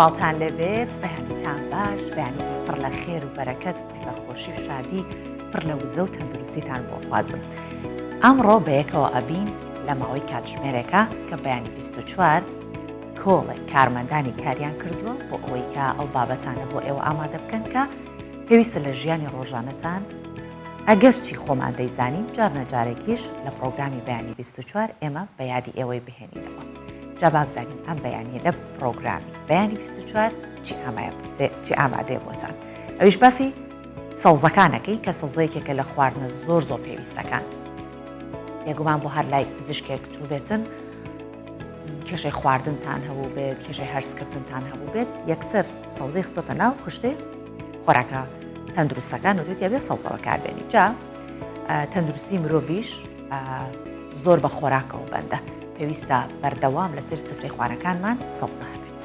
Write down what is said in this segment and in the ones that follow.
سڵاتان لەبێت بەیانیتان باش بەیانێکی پڕ لە خێر و بەرەکەت پڕ لە خۆشی و شادی پڕ لە وزە و تەندروستیتان بۆ خوازم. ئەمڕۆ بەیەکەوە ئەبین لە ماوەی کاتژمێرێکە کە بەیانی 24 کۆڵێک کارمەندانی کاریان کردووە بۆ ئەوەی کە ئەو بابەتانە بۆ ئێوە ئامادە بکەن کە پێویستە لە ژیانی ڕۆژانەتان ئەگەرچی خۆمان دەیزانین جار نەجارێکیش لە پرۆگرامی بەیانی 24 ئێمە بە یادی ئێوەی بهێنینەوە. جا بابزانین ئەم بەیانیە لە پرۆگرامی بەیانی 24 چی ئامادەیە بۆتان. ئەویش باسی سەوزەکانەکەی کە سەوزەیەکێکە لە خواردنە زۆر پێویستەکان. یەگومان بۆ هەر لای پزیشکێک چوو بێتن کێشەی خواردنتان هەبوو بێت کێشەی هەرسکردنتان هەبوو بێت یەکسەر سەوزەی خستۆتە ناو خشتێ خۆراکە تەندروستەکان و دێت بێت سەوزەوە کاربێنی. جا تەندروستی مرۆڤیش زۆر بە خۆراکەوە بەندە. پێویستە بەردەوام لەسەر سفرەی خوارەکانمان سەوزە هەبێت.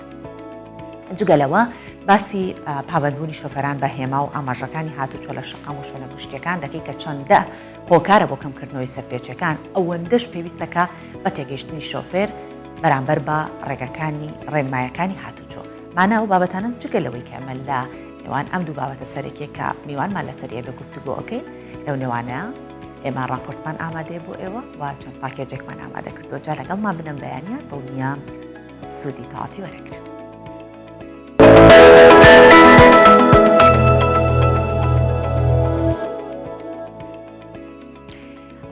جگەلەوە باسی پابەندبوونی شۆفەران بە هێما و ئاماژەکانی هاتوچۆ لە شقام و شوێنە گشتیەکان دەکەی کە چەندە هۆکارە بۆ کەمکردنەوەی سەرپێچەکان ئەوەندەش پێویستەکە بە تێگەیشتنی شۆفێر بەرامبەر بە ڕێگەکانی ڕێنمایەکانی هاتوچۆ. مانە ئەو بابەتانن جگەلەوەی کە ئەمە لە نێوان ئەم دوو بابەتە سەرێکێک کە میوانمان لەسەریە بە گفتوگۆەکەی لەو نێوانەیە ئێمە راپۆرتمان ئامادەیە بۆ ئێوە و چەند پاکێجێکمان ئامادە کردووە. جا لەگەڵمان بنەم بەیانیە دڵنیام سوودی تەواتی وەرەگرن.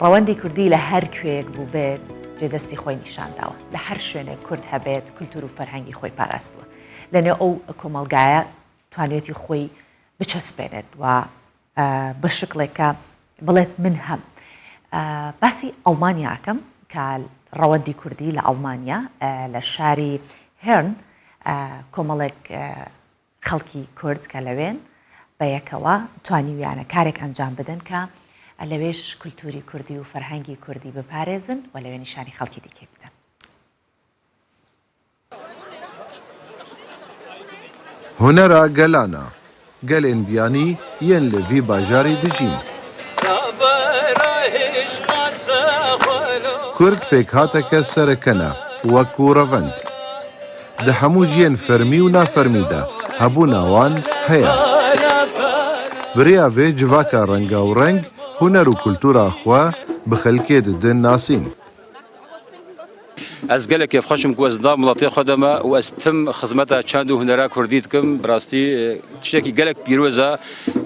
ڕەوەندی کوردی لە هەر کوێیەک بوو بێت جێدەستی خۆی نیشانداوە. لە هەر شوێنێک کورد هەبێت کولتور و فەرهەنگی خۆی پاراستووە. لەنێو ئەو کۆمەڵگایە توانێتی خۆی بچەسپێنێت و بە شکڵێکە بڵێت من هەم. باسی ئەڵمانیاکەم کە ڕەوەندی کوردی لە ئەڵمانیا لە شاری هێرن کۆمەڵێک خەڵکی کورد کە لەوێن بە یەکەوە توانیویانە کارێک ئەنجام بدەن کە لەوێش کولتوری کوردی و فەرهەنگی کوردی بپارێزن و لەوێ نیشانی خەڵکی دیکە بدەن. هونەرە گەلانە گەلێن بیانی یەن لە ڤی باژاری دژین. کورد پێک هاتەکە سەرەکەنە وەکو ڕەڤەند. دە هەموو ژیان فەرمی و نافەرمیدا هەبوو ناوان هەیە. بریا vê civaka renga û reng huner û kultura xwe bi xelkê didin nasîn. Ez gelekê xweşim ku ez da miletê xwe de me û ez tim xizmeta çand û hunera Kurdî dikim bi rastî tiştekî gelek pîroz e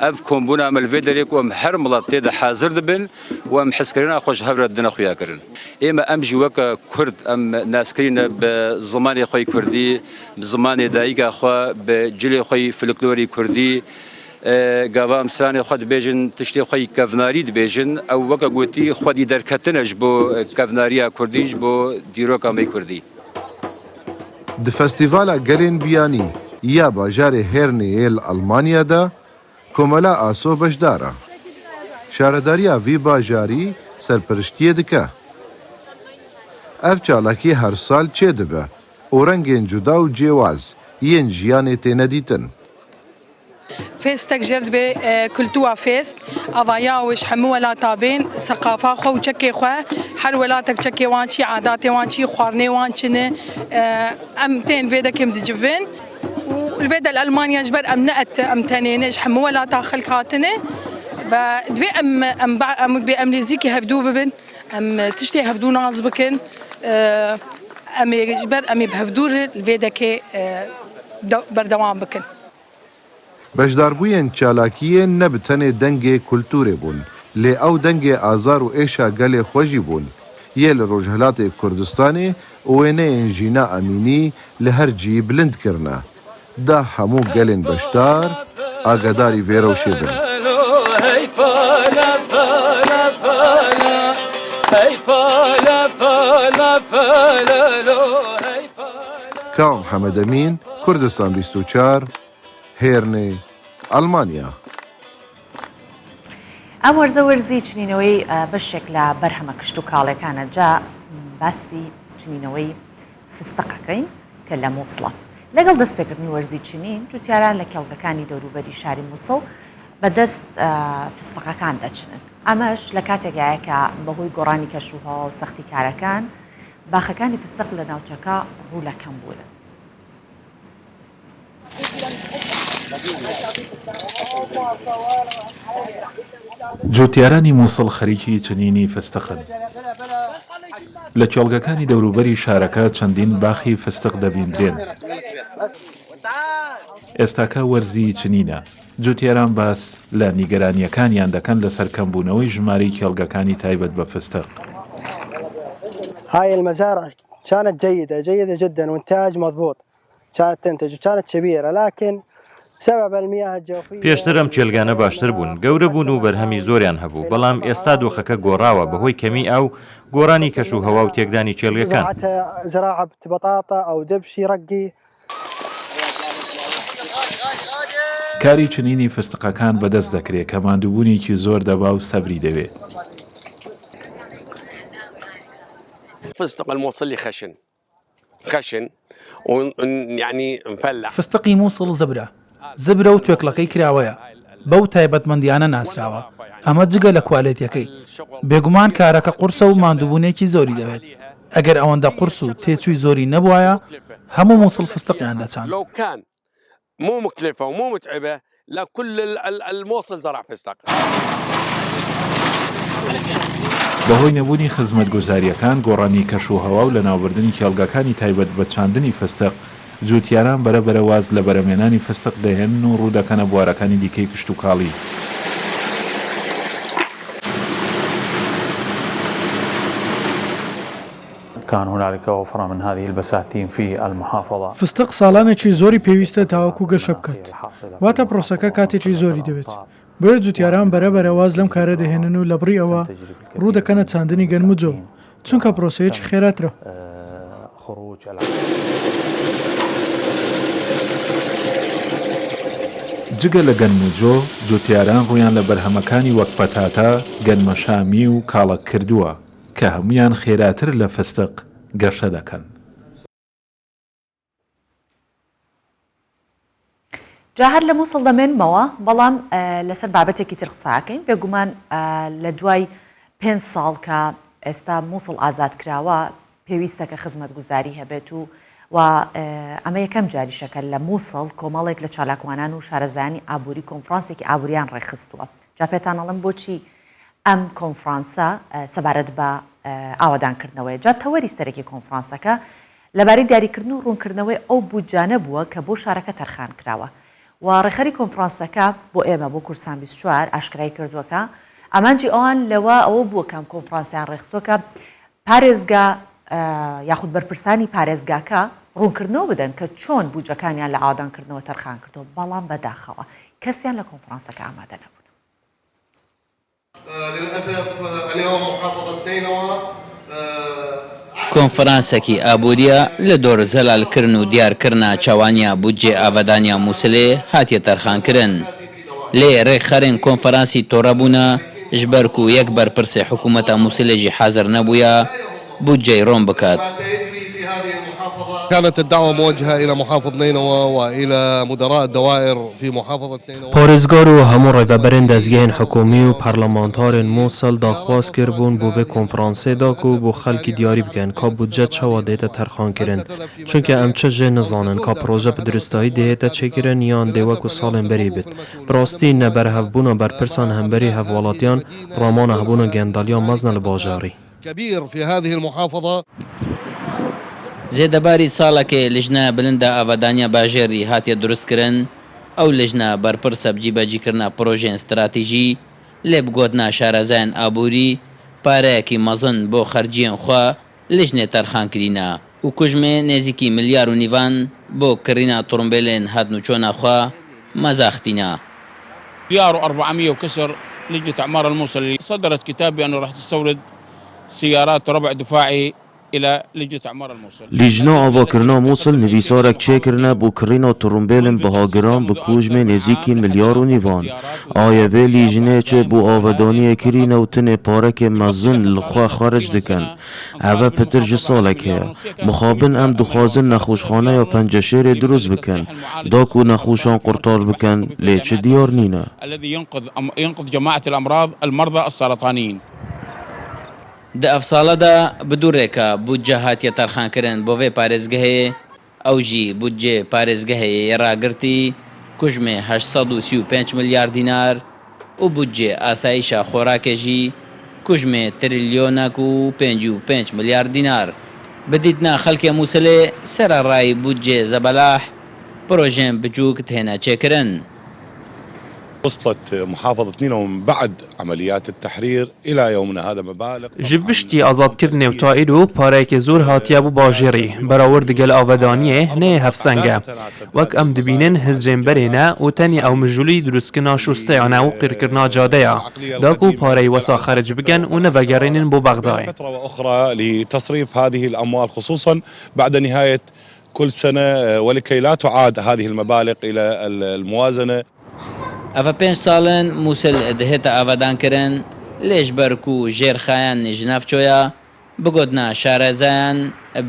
ev kombûna em li vê derê ku em her miletê de hazir dibin û em hezkirina xwe ji hev re didine xuya kirin. Ême em jî weke Kurd em naskirîne bi zimanê xwe Kurdî, bi zimanê dayîka xwe, bi cilê xwe folklorî Kurdî گاوا ئەمسانێ خۆ دەبێژن تشتێ خۆی کەڤناری دەبێژن ئەو وەکە گوتی خۆی دەرکەتنش بۆ کەڤناریە کوردیش بۆ دیرۆکەمەی کوردی. Di festîvala gelên biyanî ya bajarê Hêrnê yê li Almanyada komela aso beşdar e. Şaredariya vî bajarî serpiriştiyê dike. Ev çalakî her sal çê dibe û rengên cuda û cêwaz yên jiyanê têne dîtin. فێستێک ژێر دەبێ کولتووە فێست ئەڤایاوش هەموو وەلاتابێن سەقافا خۆ و چەکێ خوێ هەر وەلاتێک چەکێوان چی عاداتێوان چی خواردنێوان چنێ ئەم تێن vê دەکەم دجڤێن و vê de ئەلمانیا ji ber em neet em tenêne ji hemû welata xelk hatine ve divê em bê em nêzîkî hevdû bibin em tiştê hevdû naz bikin em ê ji ber em ê bi hevdû re vê dekê berdewam bikin. Beşdarbûyên çalakiyê ne bi tenê dengê kulturê bûn, lê ew dengê azar û êşa gelê xwe jî bûn. Yê li Rojhilatê Kurdistanê û wêneyên Jîna Emînî li her cihî bilind kirine. Da hemû gelên beşdar agadarî vê rewşê bin. Ka Mihemed Emîn, Kurdistan 24 هێرنێ ئەڵمانیا. ئەم وەرزە وەرزی چنینەوەی بەشێک لە بەرهەمە کشت و کاڵەکانە. جا باسی چنینەوەی فستەقەکەین کە لە مووسڵە لەگەڵ دەستپێکردنی وەرزی چنین جوتیاران لە کەڵگەکانی دەوروبەری شاری مووسڵ بەدەست فستەقەکان دەچنن. ئەمەش لە کاتێکایە کە بەهۆی گۆڕانی کەشوها و سەختی کارەکان باخەکانی فستەق لە ناوچەکە ڕوو لەکەم بوون. جوتیارانی مووسڵ خەریکی چنینی فستقن. لە کێڵگەکانی دەوروبەری شارەکە چەندین باخی فستق دەبیندرێن. ئێستاکە وەرزی چنینە. جوتیاران باس لە نیگەرانیەکانیان دەکەن لەسەر کەمبوونەوەی ژمارەی کێڵگەکانی تایبەت بە فستق. هاي المزارع كانت جيدة جدا وإنتاج مضبوط، كانت تنتج وكانت كبيرة، لكن بسبب المياه الجوفية پێشترم چێلگانە باشتر بوون، گەورە بوون و بەرهەمی زۆریان هەبوو، بەڵام ئێستا دۆخەکە گۆڕاوە بەهۆی کەمی ئاو، گۆڕانی کەش و هەوا و تێکدانی چێلگەکان. زراعة بطاطا أو دبش رقي. کاری چنینی فستقەکان بەدەست دەکرێت کە ماندووبوونێکی زۆر دەبا و سەبری دەوێت. فستق الموصلي خشن ويعني مفلح. فستقی مووسڵ زبرە و توێکڵەکەی کراوەیە، بەو تایبەتمەندیانە ناسراوە. ئەمە جگە لە کوالێتیەکەی. بێگومان کارەکە قورسە و ماندووبوونێکی زۆری دەوێت. ئەگەر ئەوەندە قورس و تێچووی زۆری نەبووایە، هەموو مووسڵ فستقیان دەچان. لو كان مو مكلفة ومو متعبة لكل الموصل زرع فستق. بەهۆی نەبوونی خزمەتگوزاریەکان، گۆڕانی کەش و هەوا و لە ناوبردنی کێڵگەکانی تایبەت بە چاندنی فستق، جوتیاران بەرەبەرە واز لە بەرەمێنانی فستق دەهێنن و ڕوودەکەنە بوارەکانی دیکەی کشت و کاڵی. كان هنالك وفرة من هذه البساتين في المحافظة. فستق ساڵانێکی زۆری پێویستە تاوەکو گەشە بکات. واتە پرۆسەکە کاتێکی زۆری دەوێت. بۆیە جوتیاران بەرەبەرە واز لەم کارە دەهێنن و لە بڕی ئەوە ڕوو دەکەنە چاندنی گەرم و جۆ، چونکە پرۆسەیەکی خێراترە. جگە لە گەنم و جۆ، جوتیاران ڕویان لە بەرهەمەکانی وەک پەتاتە، گەنمە شامی و کاڵک کردووە کە هەمویان خێراتر لە فستق گەشە دەکەن. جاهر لە مووسڵ دەمێنمەوە، بەڵام لەسەر بابەتێکی تر قساکەین. بێگومان لە دوای 5 ساڵ کە ئێستا مووسڵ ئازاد کراوە، پێویستە کە خزمەتگوزاری هەبێت و ئەمە یەکەم جاریشەکە لە مووسڵ کۆمەڵێک لە چالاکوانان و شارەزانی ئابووری کۆنفرانسێکی ئابووریان ڕێخستووە. جا پێتان ئەڵم بۆچی ئەم کۆنفرانسە سەبارەت بە ئاوادانکردنەوەی جا تەوەری سەرەکی کۆنفرانسەکە لەبارەی دیاریکردن و ڕوونکردنەوەی ئەو بودجانە بووە کە بۆ شارەکە تەرخان کراوە و ڕێخەری کۆنفرانسەکە بۆ ئێمە بۆ کورسان 24 ئاشکرای کردووەکە ئەمانجی ئەوان لەوە ئەوە بووە کەم کۆنفرانسیان ڕێخستووەکە پارێزگا یاخود بەرپرسانی پارێزگاکە ڕوونکردنەوە بدەن کە چۆن بودجەکانیان لە ئاوادانکردنەوە تەرخان کردەوە، بەڵام بەداخەوە کەسیان لە کۆنفرانسەکە ئامادە نەبوو. للأسف اليوم محافظة نينوى کۆنفرانسێکی ئابووریە لە دۆر زەلالکردن و دیارکردنا چاوانیا بودجێ ئاوادانیا مووسڵێ هاتیە تەرخانکردن. لێ ڕێکخەرێن کۆنفرانسی تۆڕەبوونە ژبەرک و یەک بەرپرسێ حکوومەتە مووسڵێژی حازر نەبووە بودجەی ڕۆم بکات. كانت الدعوة موجهة إلى محافظ نينوى وإلى مدراء الدوائر في محافظة نينوى. پارێزگار و هەموو ڕێگەبەرên دەستگەهên حکومی و پەرلەمانتارên مووسڵ داخواست کردبوون بۆ vê konferansê da ku bۆ خەڵکی دیاری بکەن کا بودجە çawa dête terxankirin çunke em çi jê nizanin ka proje bi duristahî dihête çêkirin yan dê wek ku salên berî bit. Bi rastî neberhevbûna berpirsan hemberî hevwelatiyan ramana hebûna gendaliya mezne li bajarî. كبير في هذه المحافظة. زێدەباری ساڵێکێ لیژنە بلندە ئاوادانیا باژێری هاتیە دروستکردن ئەو لیژنە بەرپرسە بجیبەجیکردنا پرۆژێن استراتیژی لێ بگۆتنا شارەزایان ئابووری پارەیەکی مەزن بۆ خەرجیان خوا لیژنێ تەرخانکردینە و کوژمێ نێزیکی ملیار و نیڤان بۆ کڕینا تۆمبیلێن هاتن و چۆنەخوا مەزاختینە. مليار و400 وكسر. لجنة أعمار الموصل صدرت كتاب بأنه راح تستورد سيارات ربع دفاعي إلى لجنة أعمار الموصل. لیژنا ئاواکردنا مووسڵ نویسارێک چێکردنە بۆ کڕینا تۆمبیلên بەهاگران bi kujmê nêzîkî milyar û nîvan. Ayê vê lîjinê çê bû avadaniye kirîne û tinê parekê mezin li xwe xarc dikin. Ev pitir ji salek heye. Mixabin em dixwazin nexweşxaneya penceşêrê drûst bikin. Da ku nexweşan qurtar bikin lê çi diyar nîne. الذي ينقذ جماعة الأمراض المرضى السرطانيين. دە ئەفساڵەدا بدوڕێکە بودجە هاتیە تەرخانکردن بۆ vê پارێزگەهەیە ئەو ژی بودجێ پارێزگەهەیە ڕاگرتی کوژمێ 835 ملیار دینار و بودجێ ئاسایشە خۆراکێژی کوژمێ تریلیۆنەک و 55 ملیار دینار بدیتنا خەڵکێ مووسلێ سەرەڕای بودجێ زەبەلاح پرۆژێن بچووک تێنە چێکردن. وصلت محافظة نينوى من بعد عمليات التحرير إلى يومنا هذا مبالغ جبشتی آزادکردنێ و تائید و پارەیەکی زۆر هاتیە بوو باژێڕی بەراورد گەل ئاڤادانیە هەنەیە هەفسەنگە وەک ئەم دبینن هزرێن بەرێنە و تەنی ئەو مژولی دروستکردنا شوستەیانە و قیرکردنا جادەیە داکو پارەی وەسا خەرج بگەن و نەڤەگەڕێنن بۆ بەغدای. فترة وأخرى لتصريف هذه الأموال خصوصا بعد نهاية كل سنة ولكي لا تعاد هذه المبالغ إلى الموازنة. ئەvە 5 ساڵن مووسل دەهێتە ئاوادانکردن لێژ بەرک و ژێرخایان نژنافچۆیە بگۆتنا شارەزایان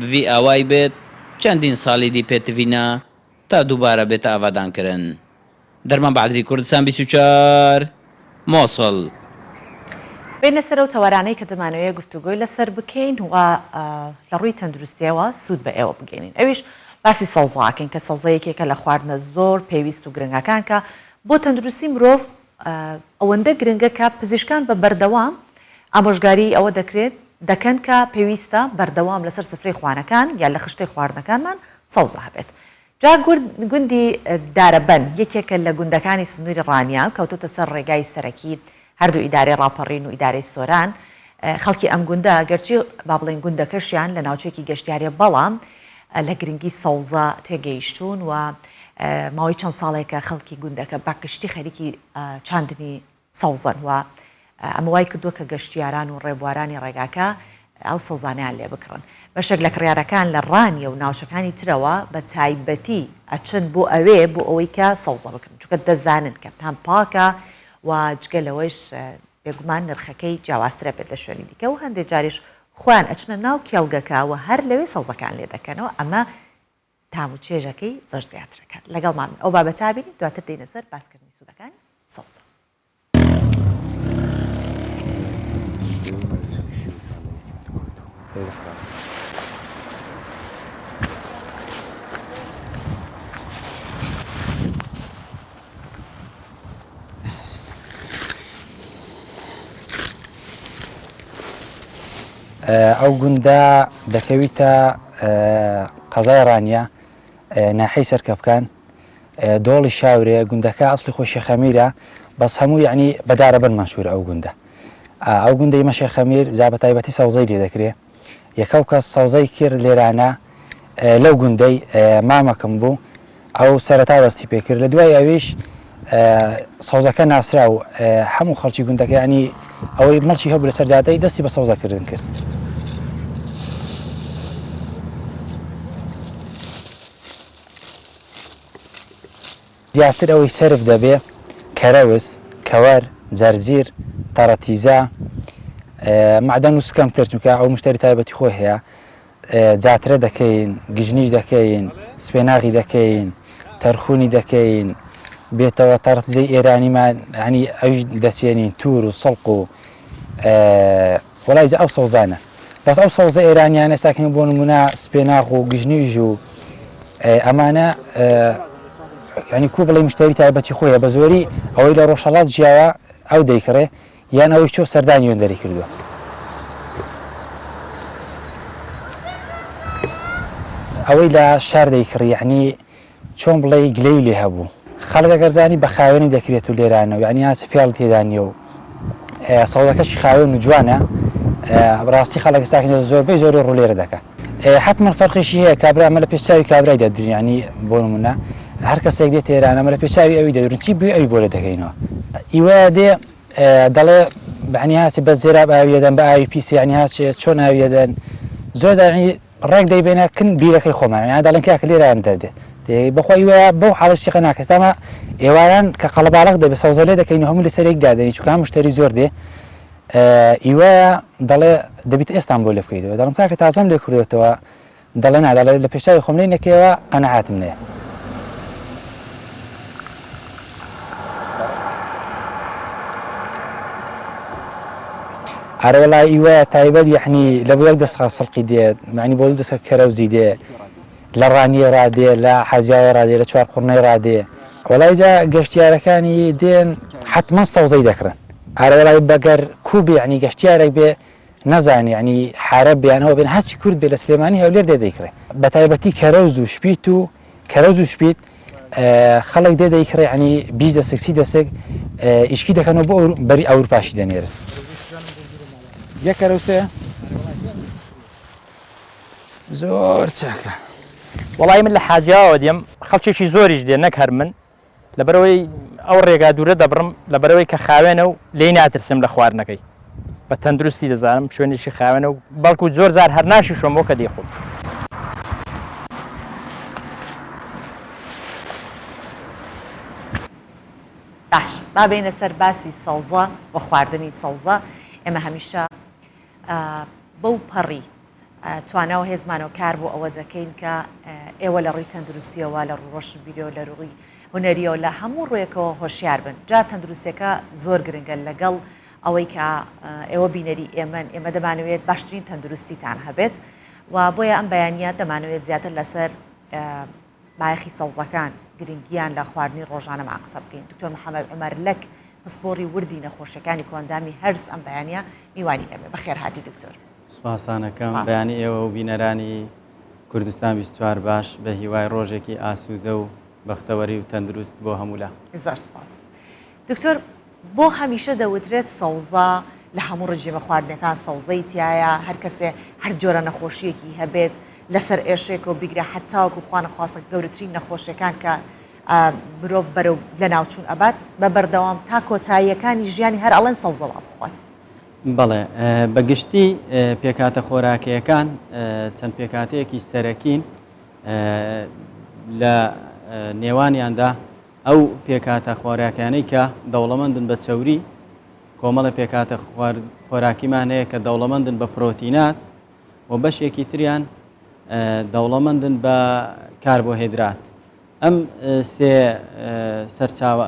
بڤی ئاوای بێت چەندین ساڵی دی پێتڤینە تا دووبارە بێتە ئاوادانکردن. دەرمان بەعدری کوردستان 24 مۆسڵ. بینە سەر و تەوارانەی کە دەمانەوەیە گفتوگۆی لەسەر بکەین و لە ڕووی تەندروستیەوە سوود بە ئێوە بگەینین. ئەویش باسی سەوزاکەین کە سەوزەیەکێکە لە خواردنە زۆر پێویست و گرنگەکان کە بۆ تەندروستی مرۆڤ ئەوەندە گرنگە کە پزیشکان بە بەردەوام ئامۆژگاری ئەوە دەکەن کە پێویستە بەردەوام لەسەر سفرەی خوانەکان یان لە خشتەی خواردنەکانمان سەوزە هەبێت. جا گوندی دارەبەن یەکێکە لە گوندەکانی سنووری ڕانیا کەوتۆتە سەر ڕێگای سەرەکی هەردوو ئیدارەی ڕاپەڕین و ئیدارەی سۆران. خەڵکی ئەم گوندە گەرچی با بڵێن گوندەکەشیان لە ناوچێکی گەشتیاریە بەڵام لە گرنگی سەوزە تێگەیشتون و ماوەی چەند ساڵێکە خەڵکی گوندەکە باکشتی خەریکی چاندنی سەوزن و ئەمە وای کردووە کە گەشتیاران و ڕێبوارانی ڕێگاکە ئەو سەوزانیان لێ بکڕن. بەشێک لە کڕیارەکان لە ڕانیە و ناوچەکانی ترەوە بە تایبەتی ئەچن بۆ ئەوێ بۆ ئەوەی کە سەوزە بکرن چونکە دەزانن کە تام پاکە و جگە لەوەش بێگومان نرخەکەی جیاوازترە بێت لە شوێنی دیکە و هەندێک جاریش خۆیان ئەچنە ناو کێڵگەکەوە هەر لەوێ سەوزەکان لێ دەکەنەوە ئەمە تام و چێژەکەی زۆر زیاترەکات لەگەڵمان ئەو بابەتە بینی دواتر دێنە سەر باسکردنی سوودەکانی سەوزە. ئەو گوندە دەکەویتە قەزای ڕانیە ناحەی سەرکەبکان دۆڵی شاورێ گوندەکە ئەسڵی خۆشی خەمیرە بەس هەموو یعنی بەدارە بن مەشهورە ئەو گوندە. ئەو گوندەی مەشی خەمیر زابە تایبەتی سەوزەی لێ دەکرێت. یەکەو کەس سەوزەی کرد لێرانە لەو گوندەی مامەکەم بوو ئەو سەرەتا دەستی پێکرد لە دوای ئەویش سەوزەکە ناسرا و هەموو خەڵکی گوندەکە ینی ئەوەی مەڵکی هەبوو لە سەرجاتەی دەستی بە سەوزەکردن کرد. زیاتر ئەوەی سرف دەبێ کەرەوز، کەوەر، جەرجیر، تەڕەتیزە، معدەن و سکەمتر چونکە ئەو مشتری تایبەتی خۆی هەیە جاترە دەکەین، گژنیش دەکەین، سپێناغی دەکەین، تەرخونی دەکەین، بێتەوە تەڕەتیزەی ئێرانیمان ینی ئەوش دەچێنین توور و سەڵق و وەڵای ئەو سەوزانە. بەس ئەو سەوزە ئێرانیانە ئێستاکەین بۆ نمونە سپێناغ و گژنیژ و ئەمانە ینی کو بڵێ مشتری تایبەتی خۆیە بە زۆری ئەوەی لە ڕۆژهەڵات ژیاوە ئەو دەیکڕێ یان ئەوەی چۆ سەردانی وێندەری کردووە. ئەوەی لە شار دەیکڕی یعنی چۆن بڵێ گلەی لێ هەبوو خەڵک ئەگەرزانی بە خاوێنی دەکرێت و لێرانە و یعنی هاچ فێڵ تێدانیە و سەوزەکەشی خاوێن و جوانە ڕاستی خەڵک ئێستاکەن زۆربەی زۆری ڕوولێرە دەکات. حتمما فەرقیشی هەیە کابرا ئەمە لە پێشچاوی کابرای دەدرین ینی بۆ نمونە هەر کەسێک دێت ئێرانە ئەمە لە پێشچاوی ئەوی دەدرن چی بێ ئەوی بۆ لە دەکەینەوە. ئیوە دێ دەڵێ بەعنی هاچی بە زێرا ئاویەدەن بە ئاوی پیسی ینی هاچێ چۆن ئاویەدەن زۆر داعنی ڕێک دەیبێنە کن بیرەکەی خۆمان یان دەڵێن کاکە لێران دەردێت بەخۆی وە بەو حاڵشتیقە ناکەستامە ئێواران کە قەڵەباڵق دەبێت سەوزە لێ دەکەین هەموو لە سەرێک دادەنی چونکە مشتری زۆر دێ ئیوە دەڵێ دەبیت ئێستان بۆ لێ بکەیتەوە دەڵم کاکە تازەم لێ کردێتەوە دەڵێ نادەڵێ لە پێشاوی خۆم لێ نەکەوە قەنەعاتم لێ. ئارەوەڵای ئیوە تایبەت یعنی لە بۆ یەک دەستخا سڵقی دێت معنی بۆ دوو دەستە کەرەوزی دێ لە ڕانیە ڕادێ لە حەزیاوە ڕادێ لە چوار قوڕنەی ڕادێ وڵای جا گەشتیارەکانی دێن حتمما سەوزەی دەکرن ئارەوەڵای بەگەر کوبی عنی گەشتیارێک بێ نەزانانی عنی حارە بیانەوە بێن هەچی کورد بێ لە سلێمانی هەولێر دەیکرێت بە تایبەتی کەرەوز و شپیت و کەرەوز و شپیت خەڵک دەیکڕێ عنی 20 دەسێک 30 دەسێک ئیشکی دەکەنەوە بۆ بەری ئەوروپاشی دەنێرن یەک کەرەوسەیە زۆر چاکە وەڵای من لە حاجیاوە دێم خەڵکێکی زۆریش دێ نەک هەر من لەبەرەوەی ئەو ڕێگا دوورە دەبڕم لەبەرەوەی کە خاوێنە و لێی ناترسم لە خواردنەکەی بە تەندروستی دەزانم شوێنێکی خاوێنە و بەڵکو زۆر زار هەر ناشی شۆمەوە کە دێخۆم باش با بینە سەر باسی سەوزە بە خواردنی سەوزە ئێمە هەمیشە بەو پەڕی تواناوە هێزمانەوە کار بۆ ئەوە دەکەین کە ئێوە لە ڕووی تەندروستیەوە لە ڕۆژ بیرۆ لە ڕووی هوەریەوە لە هەموو ڕوویەکەوە هۆشیار بن جا تەندروستەکە زۆر گرنگە لەگەڵ ئەوەی کە ئێوە بینەری ئێمە دەمانوێت باشترین تەندروستیتان هەبێت و بۆیە ئەم بەیانیە دەمانوێت زیاتر لەسەر بایەخی سەوزەکان گرنگیان لە خواردنی ڕۆژانەمان قسە بکەین دکتۆر محەممەد عومەر لەک پسپۆری وردی نەخۆشیەکانی کۆندامی هەرز ئەم بەیانیە میوانی ئێمە بەخێر هاتی دکتۆر سوپاسانەکەم بەیانی ئێوە و بینەرانی کوردستان 24 باش بە هیوای ڕۆژێکی ئاسوودە و بەختەوەری و تەندروست بۆ هەمولا زۆر سپاس دکتۆر بۆ هەمیشە دەوترێت سەوزە لە هەموو ڕژێمە خواردنەکان سەوزەی تایە هەر کەسێ هەر جۆرە نەخۆشیەکی هەبێت لەسەر ئێشێکەوە بیگرە حتاوەکو خوانەخواستە گەورەترین نەخۆشیەکان کە مرۆڤ بەرەو لە ناوچوون ئەبات بە بەردەوام تا کۆتاییەکانی ژیانی هەر ئەڵەن سەوزەڵا بخوات بەڵێ بەگشتی پێکاتە خۆراکیەکان چەند پێکاتەیەکی سەرەکین لە نێوانیاندا ئەو پێکاتە خۆراکیانەی کە دەوڵەمەندن بە چەوری کۆمەڵە پێکاتە خۆراکیمان هەیە کە دەوڵەمەندن بە پرۆتینات و بەشێکی تریان دەوڵەمەندن بە کاربۆهیدرات ئەم سێ سەرچاوە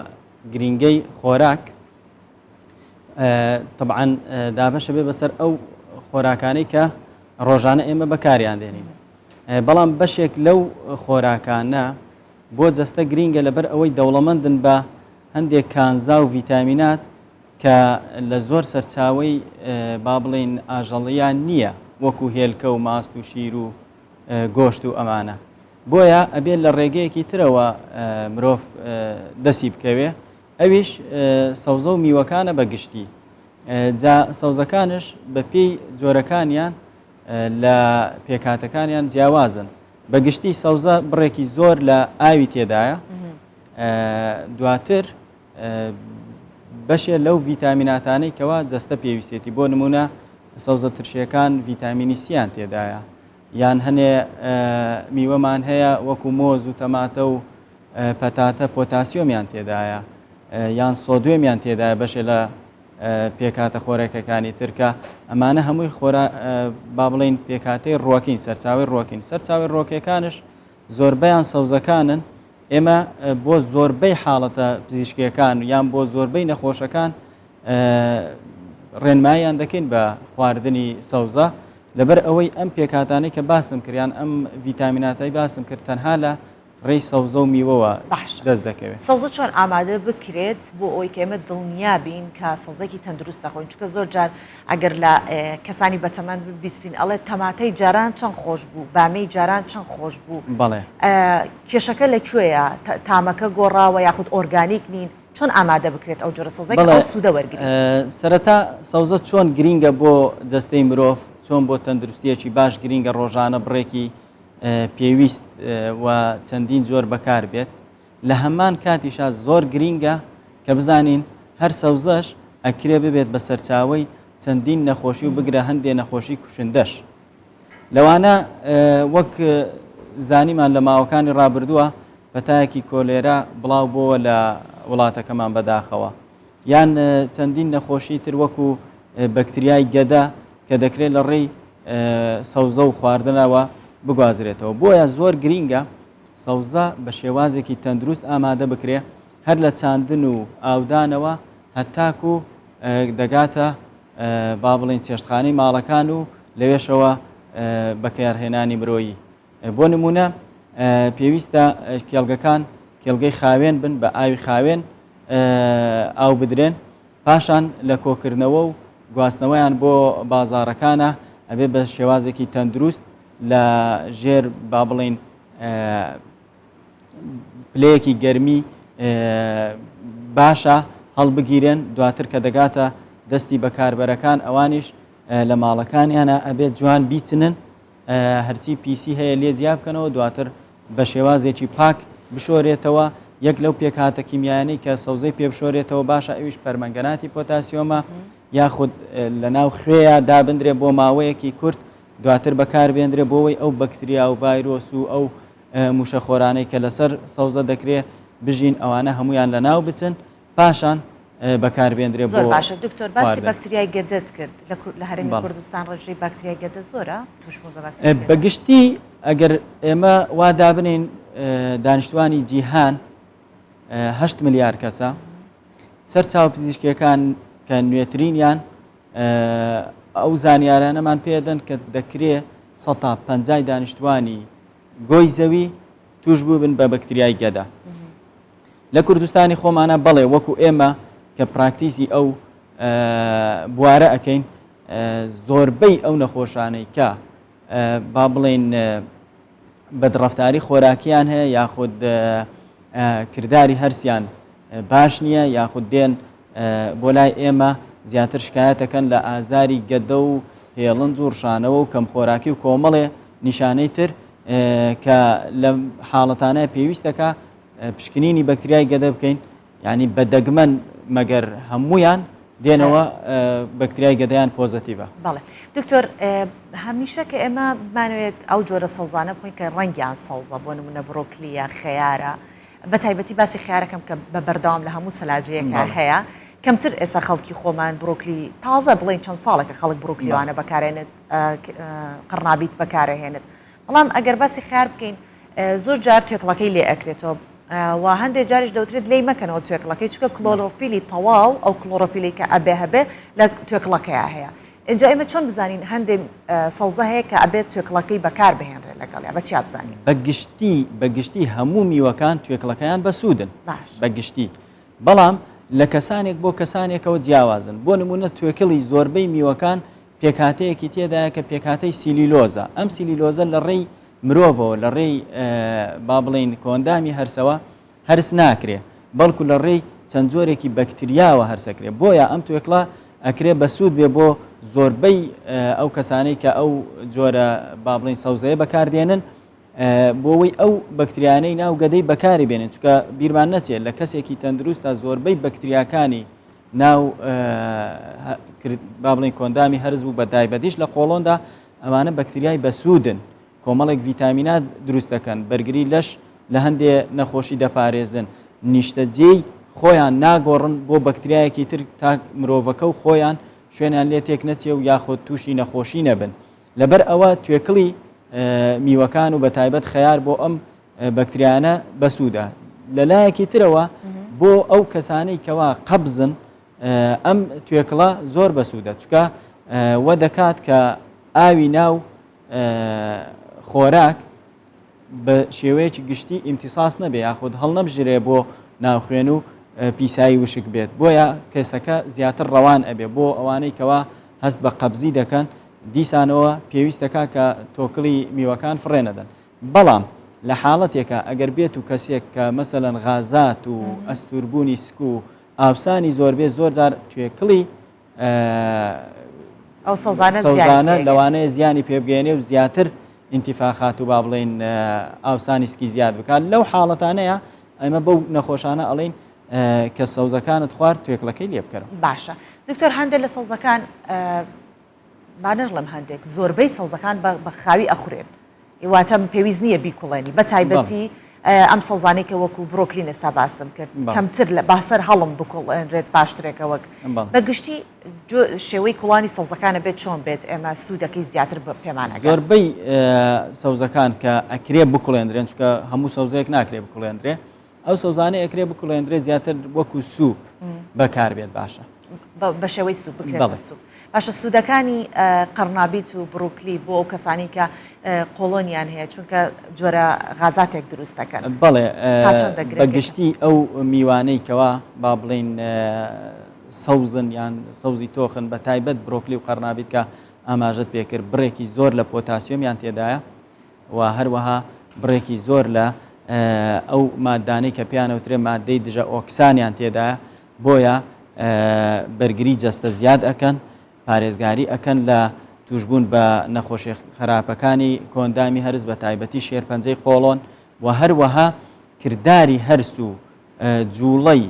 گرنگەی خۆراک طبعاً دابەشە بێ بەسەر ئەو خۆراکانەی کە ڕۆژانە ئێمە بەکاریان دێنین بەڵام بەشێک لەو خۆراکانە بۆ جەستە گرینگە لەبەر ئەوەی دەوڵەمەندن بە هەندێک کانزا و ڤیتامینات کە لە زۆر سەرچاوەی با بڵێن ئاژەڵیان نییە وەکو هێلکە و ماست و شیر و گۆشت و ئەمانە بۆیە ئەبێت لە ڕێگەیەکی ترەوە مرۆڤ دەسی بکەوێ ئەویش سەوزە و میوەکانە بەگشتی جا سەوزەکانش بە پێی جۆرەکانیان لە پێکاتەکانیان جیاوازن بەگشتی سەوزە بڕێکی زۆر لە ئاوی تێدایە دواتر بەشێ لەو ڤیتامیناتانەی کەوا جەستە پێویستێتی بۆ نمونە سەوزە ترشیەکان ڤیتامینی سیان تێدایە یان هەنێ میوەمان هەیە وەکو مۆز و تەماتە و پەتاتە پۆتاسیۆمیان تێدایە یان سۆدوێمیان تێدایە بەشێ لە پێکاتە خۆراکەکانی ترکە ئەمانە هەمووی با بڵین پێکاتەی ڕۆکین سەرچاوی ڕۆکین سەرچاوی ڕۆکیەکانش زۆربەیان سەوزەکانن ئێمە بۆ زۆربەی حاڵەتە پزیشکیەکان یان بۆ زۆربەی نەخۆشەکان ڕێنماییان دەکەین بە خواردنی سەوزە لەبەر ئەوەی ئەم پێکاتانەی کە باسم کردیان ئەم ڤیتامیناتەی باسم کرد تەنها لە ڕێی سەوزە و میوەوە دەست دەکەوێت سەوزە چۆن ئامادە بکرێت بۆ ئەوی کە ئێمە دڵنیا بین کە سەوزێکی تەندروست دەخۆین چونکە زۆر جار ئەگەر لە کەسانی بەتەمەن بیستین ئەڵێ تەماتەی جاران چەند خۆش بوو بامەی جاران چەند خۆش بوو بەڵێ کێشەکە لەکوێیە تامەکە گۆڕاوە یاخود ئۆرگانیک نین چۆن ئامادە بکرێت ئەو جۆرە سەوزەی کە سوودە وەرگرێت سەرەتا سەوزە چۆن گرینگە بۆ جەستەی مرۆڤ چۆن بۆ تەندروستیەکی باش گرینگە ڕۆژانە بڕێکی پێویست و چەندین جۆر بەکار بێت لە هەمان کاتیشا زۆر گرینگە کە بزانین هەر سەوزەش ئەکرێ ببێت بە سەرچاوەی چەندین نەخۆشی و بگرە هەندێک نەخۆشی کوشندەش لەوانە وەک زانیمان لە ماوەکانی ڕابردووە بەتایەکی کۆلێرا بڵاو بۆوە لە وڵاتەکەمان بەداخەوە یان چەندین نەخۆشی تر وەکو بەکتریای گەدا کە دەکرێت لە ڕێی سەوزە و خواردنەوە بگوازرێتەوە بۆیە زۆر گرینگە سەوزە بە شێوازێکی تەندروست ئامادە بکرێ هەر لە چاندن و ئاودانەوە هەتاکو دەگاتە با بڵین چێشتخانەی ماڵەکان و لەوێشەوە بەکارهێنانی مرۆیی بۆ نمونە پێویستە کێڵگەکان کێڵگەی خاوێن بن بە ئاوی خاوێن ئاو بدرێن پاشان لە کۆکردنەوە و گواستنەوەیان بۆ بازارەکانە ئەبێ بە شێوازێکی تەندروست لە ژێر با بڵین پلەیەکی گەرمی باشە هەڵبگیرێن دواتر کە دەگاتە دەستی بەکاربەرەکان ئەوانیش لە ماڵەکانیانە ئەبێت جوان بیچنن هەرچی پیسی هەیە لێ جیا بکەنەوە دواتر بە شێوازێکی پاک بشۆرێتەوە یەک لەو پێکهاتە کیمیایانەی کە سەوزەی پێ بشۆرێتەوە باشە ئەویش پەرمەنگەناتی پۆتاسیۆمە یاخود لە ناو خوێیە دابدرێ بۆ ماوەیەکی کورت دواتر بەکاربێنرێ بۆەوەی ئەو بەکتریا و ڤایرۆس و ئەو موشەخۆرانەی کە لەسەر سەوزە دەکرێت بژین ئەوانە هەمویان لە ناو بچن پاشان بەکاربێنرێ بۆ باشە دکتۆر باسی بەکتریای گەدەت کرد لە هەرێمی کوردستان ڕێژەی بەکتریای گەدە زۆرە توشبوون بە بەگشتی ئەگەر ئێمە وا دابنین دانیشتوانی جیهان 8 ملیار کەسە سەر چاو پزیشکیەکان کە نوێترینیان ئەو زانیارانەمان پێدەن کە دەکرێت 150 دانیشتوانی گۆی زەوی توش بوو بن بە بەکتریای گەدا لە کوردستانی خۆمانە بەڵێ وەکو ئێمە کە پراکتیسی ئەو بوارە ئەەکەین زۆربەی ئەو نەخۆشانەی کە با بڵێن بەدڕەفتاری خۆراکیان هەیە یاخود کردداری هەرسیان باش نییە یاخود دێن بۆ لای ئێمە زیاتر شکایەتەکەن لە ئازاری گەدە و هێڵند و ڕشانەوە و کەم خۆراکی و کۆمەڵێ نیشانەی تر کە لە حاڵەتانە پێویستەکە پشکنینی بەکتریای گەدە بکەین یعنی بەدەگمەن مەگەر هەمویان دێنەوە بەکتریای گەدەیان پۆزتیڤە. بەڵێ دکتۆر هەمیشە کە ئێمە بمانوێت ئەو جۆرە سەوزانە بخۆین کە ڕەنگیان سەوزە بۆ نمونە بڕۆکلیە خەیارە بە تایبەتی باسی خیارەکەم کە بە بەردەوام لە هەموو سەلاجەیەکە هەیە کەمتر ئێستا خەڵکی خۆمان بڕۆکلی تازە بڵێن چەند ساڵێکە خەڵک بڕۆکلیوانە بەکارێنێت قڕنابیت بەکارەهێنێت بەڵام ئەگەر باسی خیار بکەین زۆر جار توێکڵەکەی لێ ئەکرێتەوە و هەندێک جاریش دەوترێت لی مەکەنەوە توێکڵەکەی چکە کلۆرۆفیلی تەواو ئەو کلۆرۆفیلی کە ئەبێ هەبێ لە توێکڵەکەیە هەیە اینجا ئێمە چۆن بزانین هەندێک سەوزە هەیە کە ئەبێت توێکڵەکەی بەکار بهێنرێت لەگەڵ بە چیا بزانین بەگشتی هەموو میوەکان توێکڵەکەیان بەسوودن بەگشتی بەڵام لە کەسانێک بۆ کەسانێکەوە جیاوازن بۆ نمونە توێکڵی زۆربەی میوەکان پێکاتەیەکی تێدایە کە پێکاتەی سیلیلۆزە ئەم سیلیلۆزە لە ڕێی مرۆڤەوە لە ڕێی با بڵین کۆندامی هەرسەوە هەرس ناکرێ بەڵکو لە ڕێی چەند جۆرێکی بەکتریاوە هەرسەکرێ بۆیە ئەم توێکڵە ئەکرێ بەسوود بێ بۆ زۆربەی ئەو کەسانەی کە ئەو جۆرە با بڵین سەوزەیە بەکاردێنن بۆەوەی ئەو بەکتریانەی ناو گەدەی بەکاری بێنن چکە بیرمان نەچێت لە کەسێکی تەندروستە زۆربەی بەکتریاکانی ناو با بڵین کۆندامی هەرز بوو بە تایبەتیش لە قۆڵۆندا ئەوانە بەکتریای بەسوودن کۆمەڵێک ڤیتامینات دروست دەکەن بەرگری لەش لە هەندێ نەخۆشی دەپارێزن نیشتەجێی خۆیان ناگۆڕن بۆ بەکتریایەکی تر تا مرۆڤەکە و خۆیان شوێنیان لێ تێک نەچێ و یاخۆ تووشی نەخۆشی نەبن لەبەر ئەوە توێکڵی میوەکان و بە تایبەت خەیار بۆ ئەم بەکتریانە بەسوودە لەلایەکی ترەوە بۆ ئەو کەسانەی کەوا قەبزن ئەم توێکڵە زۆر بەسوودە چکە وە دەکات کە ئاوی ناو خۆراک بە شێوەیەکی گشتی ئیمتیساس نەبێ یاخود هەڵ نەبژێرێ بۆ ناوخوێن و پیسایی وشک بێت بۆیە کەسەکە زیاتر ڕەوان ئەبێ بۆ ئەوانەی کەوا هەست بە قەبزی دەکەن دیسانەوە پێویستەکە کە تۆکڵی میوەکان فڕێنەدەن بەڵام لە حاڵەتێکە ئەگەر بێت و کەسێک کە مەسەلەن غازات و ئەستوربوونی سک و ئاوسانی زۆر بێت زۆر جار توێکڵی ئەو سەوزانە لەوانەیە زیانی پێبگەێنێ و زیاتر ئینتیفاخات و با بڵێن ئاوسانی سکی زیاد بکات لەو حاڵەتانەیە ئەمە بەو نەخۆشانە ئەڵێن کە سەوزەکانت خوارد توێکڵەکەی لێ بکەرە باشە دکتۆر هەندێک لە سەوزەکان بانەژڵم هەندێک زۆربەی سەوزەکان بە خاوی ئەخورێن واتە پێویست نییە بیکوڵێنی بە تایبەتی ئەم سەوزانەی کە وەکو بڕۆکلین ئێستا باسم کرد کەمتر لە باسەر هەڵم بکوڵێنرێت باشترێکە وەک بەگشتی شێوەی کوڵانی سەوزەکانە بێت چۆن بێت ئێمە سوودەکەی زیاتر پێمانەکە زۆربەی سەوزەکان کە ئەکرێ بکوڵێنرێن چکە هەموو سەوزەیەک ناکرێ بکوڵێنرێ ئەو سەوزانە ئەکرێ بکوڵێنرێ زیاتر وەکو سوپ بەکار بێت باشە بە شێوەی سوپ بکرێت سوپ باشە سوودەکانی قەرنابیت و بروکلی بۆ ئەو کەسانی کە قۆڵۆنیان هەیە چونکە جۆرە غازاتێک دروست دەکەن بەڵێ بەگشتی ئەو میوانەی کەوا با بڵین سەوزن یان سەوزی تۆخن بە تایبەت برۆکلی و قەرنابیت کە ئاماژت پێکرد بڕێکی زۆر لە پۆتاسیۆمیان تێدایە و هەروەها بڕێکی زۆر لە ئەو مادانەی کە پیانەوترێ مادەی دژە ئۆکسانیان تێدایە بۆیە بەرگری جەستە زیاد ئەکەن پارێزگاری ئەکەن لە توشبوون بە نەخۆشی خراپەکانی کۆندامی هەرز بە تایبەتی شێرپەنجەی قۆڵۆن و هەروەها کردداری هەرس و جوڵەی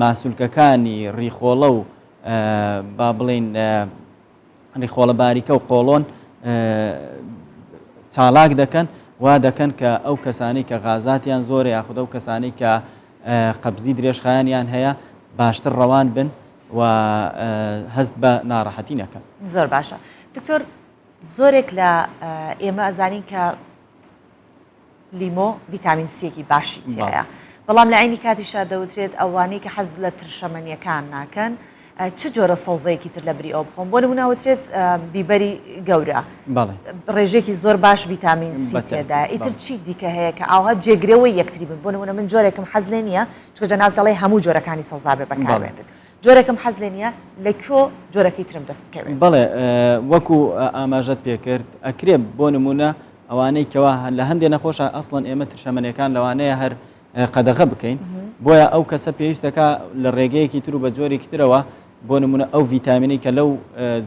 ماسوولکەکانی ڕیخۆڵە و با بڵین ڕیخۆڵە باریکە و قۆڵۆن چالاک دەکەن وا دەکەن کە ئەو کەسانی کە غازاتیان زۆرە یاخود ئەو کەسانی کە قەبزی درێژخایانیان هەیە باشتر ڕەوان بن و هەست بە ناڕەحەتی نەکەن. زۆر باشە. دکتۆر زۆرێک لە ئێمە ئەزانین کە لیمۆ ڤیتامین سیەکی باشی تێیە. بەڵام لە عینی کاتیشا دەوترێت ئەوانەی کە حەز لە ترشەمەنیەکان ناکەن چ جۆرە سەوزەیەکی تر لە بری ئەو بخۆن بۆ نمونەوترێت بیبەری گەورە ڕێژێکی زۆر باش ڤیتامین سی تێدایە ئیتر چی دیکە هەیە کە ئاوها جێگرەوەی یەکتری بن بۆ نمونە من جۆرێکم حەز لێ نییە چکە جەناب دەڵێ هەموو جۆرەکانی سەوزا بێ بەکاربێنێت جۆرێکم حەز لێ نییە لە کۆ جۆرەکەی ترم دەست بکەوێت. بەڵێ وەکو ئاماژەت پێکرد ئەکرێ بۆ نمونە ئەوانەی کەوا لە هەندێک نەخۆشە ئەسڵەن ئێمە ترشەمەنیەکان لەوانەیە هەر قەدەغە بکەین بۆیە ئەو کەسە پێویستەکە لە ڕێگەیەکی تر و بە جۆرێکی ترەوە بۆ نمونە ئەو ڤیتامینی کە لەو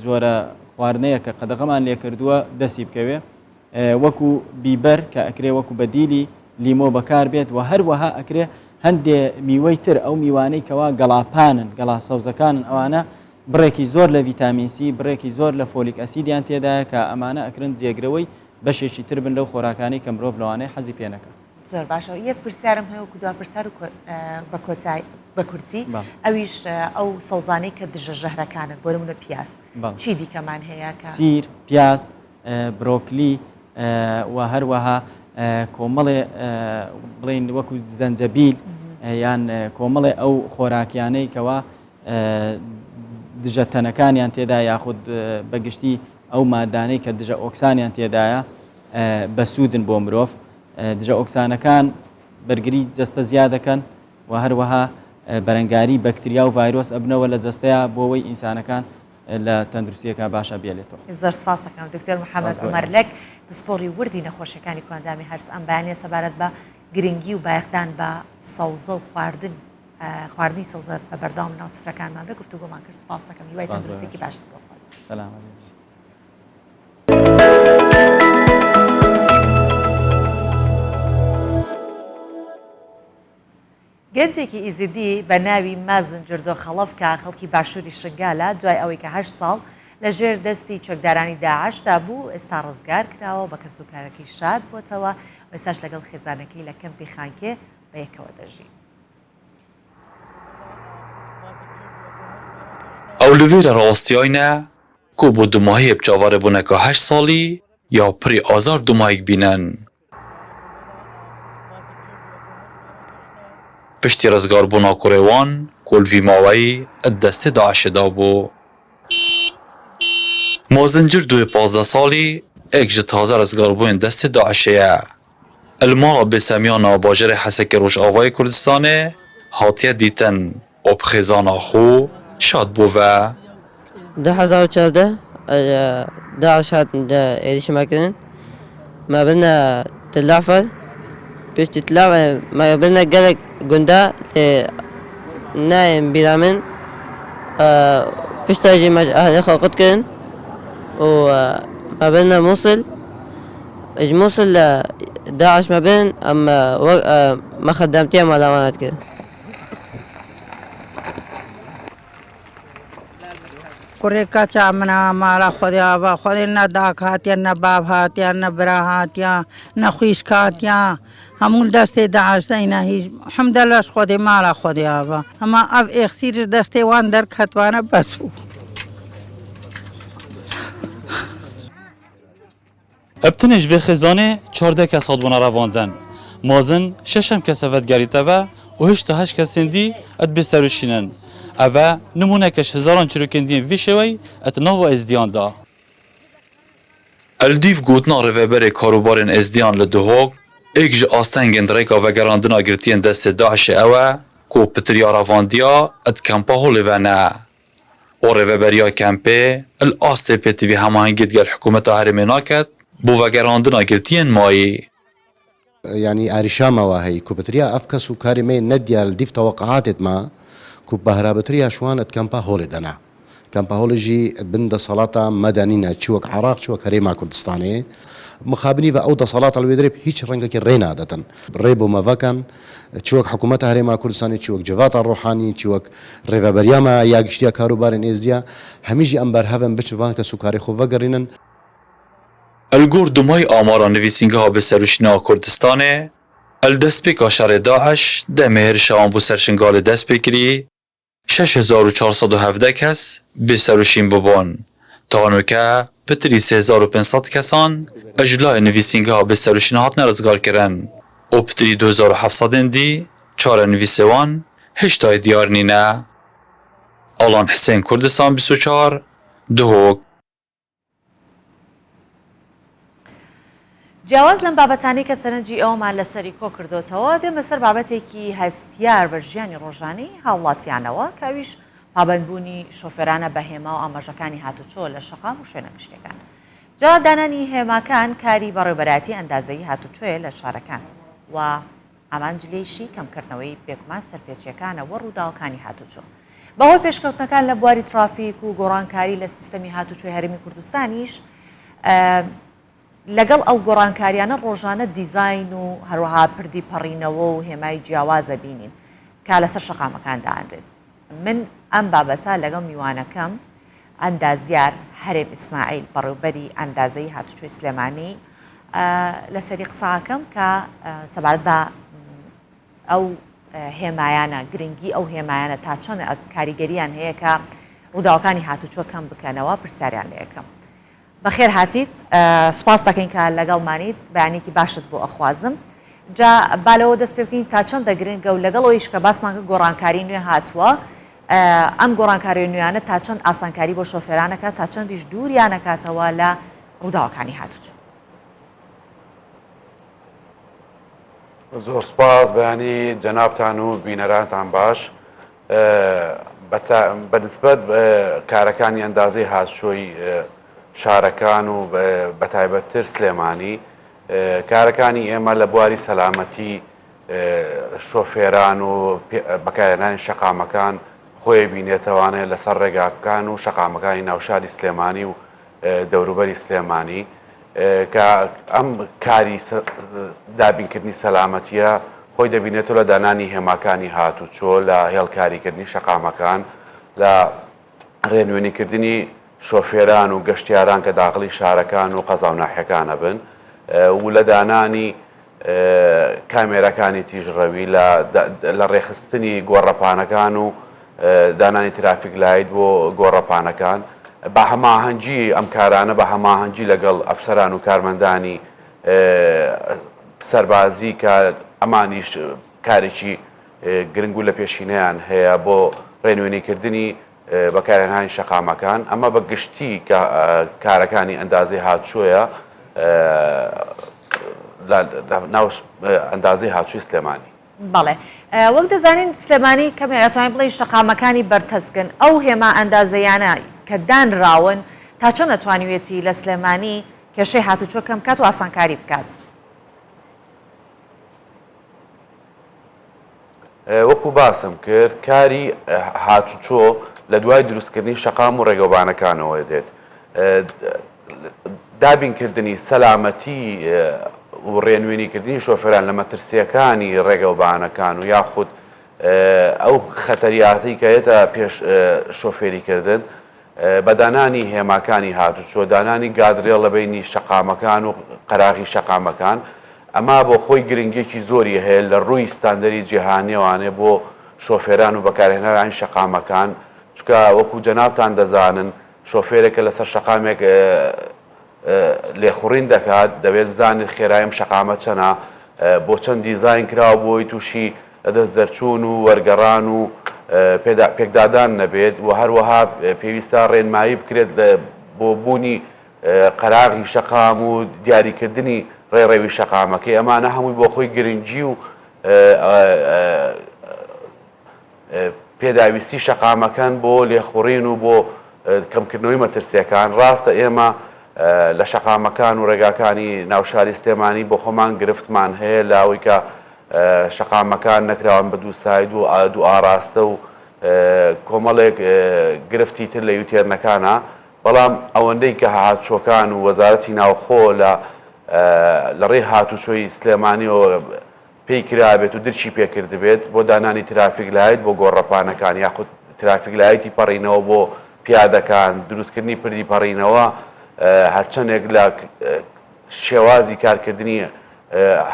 جۆرە خواردنەیە کە قەدەغەمان لێ کردووە دەستی بکەوێ وەکو بیبەر کە ئەکرێ وەکو بەدیلی لیمۆ بەکار بێت و هەروەها ئەکرێ هەندێ میوەی تر ئەو میوانەی کەوا گەڵاپانن گەڵا سەوزەکانن ئەوانە بڕێکی زۆر لە ڤیتامین سی بڕێکی زۆر لە فۆلیک ئەسیدیان تێدایە کە ئەمانە ئەکرن جێگرەوەی بەشێکی تر بن لەو خۆراکانی کە مرۆڤ لەوانەیە حەزی پێ نەکەن. زۆر باشە یەک پرسیارم هەیە و دوا پرسیار بە کۆتایی بە کورتی ئەویش ئەو سەوزانەی کە دژە ژەهرەکانن بۆ نمونە پیاس چی دیکەمان هەیە کە سیر پیاس برۆکلی و هەروەها کۆمەڵێ بڵین وەکو زەنجەبیل یان کۆمەڵێ ئەو خۆراکیانەی کەوا دژە تەنەکانیان تێدا یاخود بەگشتی ئەو مادانەی کە دژە ئۆکسانیان تێدایە بەسوودن بۆ مرۆڤ دژە ئۆکسانەکان بەرگری جەستە زیاد دەکەن و هەروەها بەرەنگاری بەکتریا و ڤایرۆس ئەبنەوە لە جەستەیە بۆ ئەوەی ئینسانەکان لە تەندروستیەکە باشە بێلێتەوە. زۆر سپاس دەکەم دکتۆر محەممەد عومەرلەک پسپۆڕی وردی نەخۆشیەکانی کوێندامی هەرس ئەم بەیانیە سەبارەت بە گرنگی و بایەختان بە سەوزە و خواردنی سەوزە بە بەردەوام ناو سفرەکانمان بێ گفتوگۆمان کرد. سپاس دەکەم هیوای تەندروستێکی باشت بخواست. سەلام. گەنجێکی ئیزیدی بە ناوی مازن جردۆ خەڵەف کە خەڵکی باشووری شنگالە دوای ئەوەی کە 8 ساڵ لە ژێر دەستی چەکدارانی داعشدا بوو ئێستا ڕزگار کراوە بە کەسوکارەکەی شاد بۆتەوە ئێستاش لەگەڵ خێزانەکەی لە کەمپی خانکێ بە یەکەوە دەژی. ئەو لەوێرە ڕاوەستیایە کۆ بۆ دوماهەیە بچاوارە بوونەکە 8 ساڵی یا پڕی ئازار دومایک بینن. پشتی ڕزگاربوونا کوڕێوان کۆلڤی ماوەی دەستێ داعشدا بوو. مازنجر دوێ 15 ساڵی ئێک ji تازە ڕزگاربوون دەستێ داعشەیە. ئەلماڵە بێسەمیانە باژێرە حەسەکە ڕۆژئاوای کوردستانê هاتیە دیتن ئۆ بخێزانا خۆ شاد بووە. 2014 داعش هات عێریشە ماکردن ما بنا تلافە پشتی تلافە ما بنا gelek gunda nayên bîra min pişta jî me ahlê xwe qut kirin û me bina Mosul ji Mosul Daeş me bin em me xedemtiya mala wan hat kirin. کوڕێ کاچا منە ماڵە خۆدیاوە خۆی نەداک هاتیە نە باب هاتیان نە برا هاتیان نەخویش کاتیان هەموو دەستێ داعشدەینە هیچ حەمدە لەش خۆدێ ماڵە خۆدیاوە ئەمە ئەف ئێخسیرش دەستێ وان دەرکەتوانە بەسوو. ابتنش به خزانه 14 کس هات بونا رواندن مازن 6 کس ود گریتوه و 8 کس دی اد بسروشینن ئەە نمونونەکەش هزاران چروکندین ویشەوەی ئەتنەوە ئەزدیاندا الدیف گوتنا ڕێڤەبەرێ کاروبارên ێزدیان li Duhok êk ji astengên rêka vegerandina girtiyên destê Daişê ew e ku pitiriya ravandiya ed kempa holê ve ne. O rêveberiya kempê il astê pêtivî hemahengî gel hikûmeta herêmê naket bû vegerandina girtiyên mayî. يعني أريشاما وهي كوبتريا أفكس وكارمي نديا الديف توقعات ما كوب بهرابتريا شوان اتكامبا هولي دنا كامبا هولي جي بند صلاة مدنينا تشوك عراق تشوك كريما كردستاني مخابني فأودا صلاة الويدريب هيش رنجك الرين عادة ريبو مافاكن تشوك حكومتها هريما كردستاني تشوك جفاتا الروحاني تشوك ريفا برياما ياقشتيا كاروبارين إزديا هميجي أمبر هافن بشفان كسوكاري خو فقرينن الگور دومای آمارا نویسینگاها به سروشنا کردستانه الدستپیکا شر داعش ده مهر شوان بو سرشنگال دست بگیری 6417 کس به سروشین ببون تانو که پتری 3500 کسان اجلای نویسینگاها به سروشنا هات نرزگار کرن و پتری 2700 دی 4 نویسوان هشتای دیار نینه آلان حسین کردستان 24 دهوک جیاواز لەم بابەتانی کە سەرنجی ئەومان لەسەری کۆ کردوتەوە دێمە سەر بابەتێکی هەستیار بە ژیانی ڕۆژانەی هاوڵاتیانەوە کەویش پابەندبوونی شۆفێرانە بە هێما و ئاماژەکانی هاتوچۆ لە شەقام و شوێنە گشتەکان. جا دانانی هێماکان کاری بەڕێوەبەراتی ئەندازەیی هاتوچۆیە لە شارەکان و ئامانجلێشی کەمکردنەوەی بێگومان سەرپێچیەکانە وە ڕووداوەکانی هاتوچۆ. بەهۆی پێشکەوتنەکان لە بواری ترافیک و گۆڕانکاری لە سیستەمی هاتوچۆی هەرێمی کوردستانیش لەگەڵ ئەو گۆڕانکاریانە ڕۆژانە دیزاین و هەروەها پردی پەڕینەوە و هێمای جیاوازە بینین کا لەسەر شەقامەکان داهاندرێت. من ئەم بابەتە لەگەڵ میوانەکەم ئەندازیار هەرێم ئیسماعیل بەڕێوەبەری ئەندازەی هاتوچۆی سلێمانی لەسەری قساکەم کە سەبارەت بە ئەو هێمایانە گرنگی ئەو هێمایانە تا چەند کاریگەریان هەیە کە ڕووداوەکانی هاتوچۆ کەم بکەنەوە پرسیاریان لە یەکەم. بەخێر هاتیت سپاس دەکەین کە لەگەڵمانیت بەیانێکی باشت بۆ ئەخوازم. جا بالەوە دەست پێ بکەین تا چەندە گرنگە و لەگەڵەوەیش کە باسمانکە گۆڕانکاری نوێ هاتووە ئەم گۆڕانکاری نوێیانە تا چەند ئاسانکاری بۆ شۆفێرانەکە تا چەندیش دووریانەکاتەوە لە ڕووداوەکانی هاتوچۆ. زۆر سپاس بەیانی جەنابتان و بینەرانتان باش بەنسبەت کارەکانی ئەندازەی هاتوچۆی شارەکان و بەتایبەتتر سلێمانی کارەکانی ئێمە لە بواری سەلامەتی شۆفێران و بەکارهێنانی شەقامەکان خۆی بینێتەوانێت لەسەر ڕێگاکان و شەقامەکانی ناوشاری سلێمانی و دەوروبەری سلێمانی کە ئەم کاری دابینکردنی سەلامەتیە خۆی دەبینێتەوە لە دانانی هێماکانی هاتوچۆ لە هێڵکاریکردنی شەقامەکان لە ڕێنوێنیکردنی شۆفێران و گەشتیاران کە داخلی شارەکان و قەزا و ناحیەکانە بن و لە دانانی کامێرەکانی تیژڕەوی لە ڕێخستنی گۆڕەپانەکان و دانانی ترافیک لایت بۆ گۆڕەپانەکان بە هەماهەنگی ئەم کارانە بە هەماهەنگی لەگەڵ ئەفسەران و کارمەندانی سەربازی کە ئەمانیش کارێکی گرنگ و لە پێشینەیان هەیە بۆ ڕێنوێنیکردنی بەکارهێنانی شەقامەکان ئەمە بە گشتی کارەکانی ئەندازەی هاتوچۆیە ناو ئەندازەی هاتوچۆی سلێمانی. بەڵێ وەک دەزانین سلێمانی کەمێ ئەتوانین بڵێن شەقامەکانی بەرتەسکن ئەو هێما ئەندازەیانە کە دانراون تا چەند ئەتوانیوێتی لە سلێمانی کێشەی هاتوچۆ کەم بکات و ئاسانکاری بکات. وەکو باسم کرد کاری هاتوچۆ لە دوای دروستکردنی شەقام و ڕێگەوبانەکانەوە دێت. دابینکردنی سەلامەتی و ڕێنوێنیکردنی شۆفێران لە مەترسیەکانی ڕێگەوبانەکان و یاخود ئەو خەتەریاتی کە هێتە پێش شۆفێریکردن بەدانانی هێماکانی هاتوچۆ دانانی گادرێڵ لە بینی شەقامەکان و قەراغی شەقامەکان ئەما بۆ خۆی گرنگێکی زۆری هەیە لە ڕووی ستاندەری جیهانیەوانێ بۆ شۆفێران و بەکارهێنەرانی شەقامەکان چکە وەکو جەنابتان دەزانن شۆفێرێکە لەسەر شەقامێک لێخوڕین دەکات دەبێت بزانێت خێرایم شەقامە چەنە بۆ چەند دیزاین کراوە بۆی تووشی لەدەست دەرچوون و وەرگەڕان و پێکدادان نەبێت و هەروەها پێویستە ڕێنمایی بکرێت بۆ بوونی قەراغی شەقام و دیاریکردنی ڕێڕێوی شەقامەکەی ئەمانە هەمووی بۆ خۆی گرنگی و پێداویستی شەقامەکان بۆ لێخوڕین و بۆ کەمکردنەوەی مەترسیەکان ڕاستە ئێمە لە شەقامەکان و ڕێگاکانی ناوشاری سلێمانی بۆ خۆمان گرفتمان هەیە لاوەی کە شەقامەکان نەکراون بە دوو ساید و دوو ئاراستە و کۆمەڵێک گرفتی تر لە یوتێرنەکانە بەڵام ئەوەندەی کە هاتوچۆکان و وەزارەتی ناوخۆ لە ڕێ هاتوچۆی سلێمانیەوە پێی کرابێت و درچی پێکرد بێت بۆ دانانی ترافیک لایت بۆ گۆڕەپانەکان یاخود ترافیک لایەتی پەڕینەوە بۆ پیادەکان دروستکردنی پردی پەڕینەوە هەرچەندێک لە شێوازی کارکردنی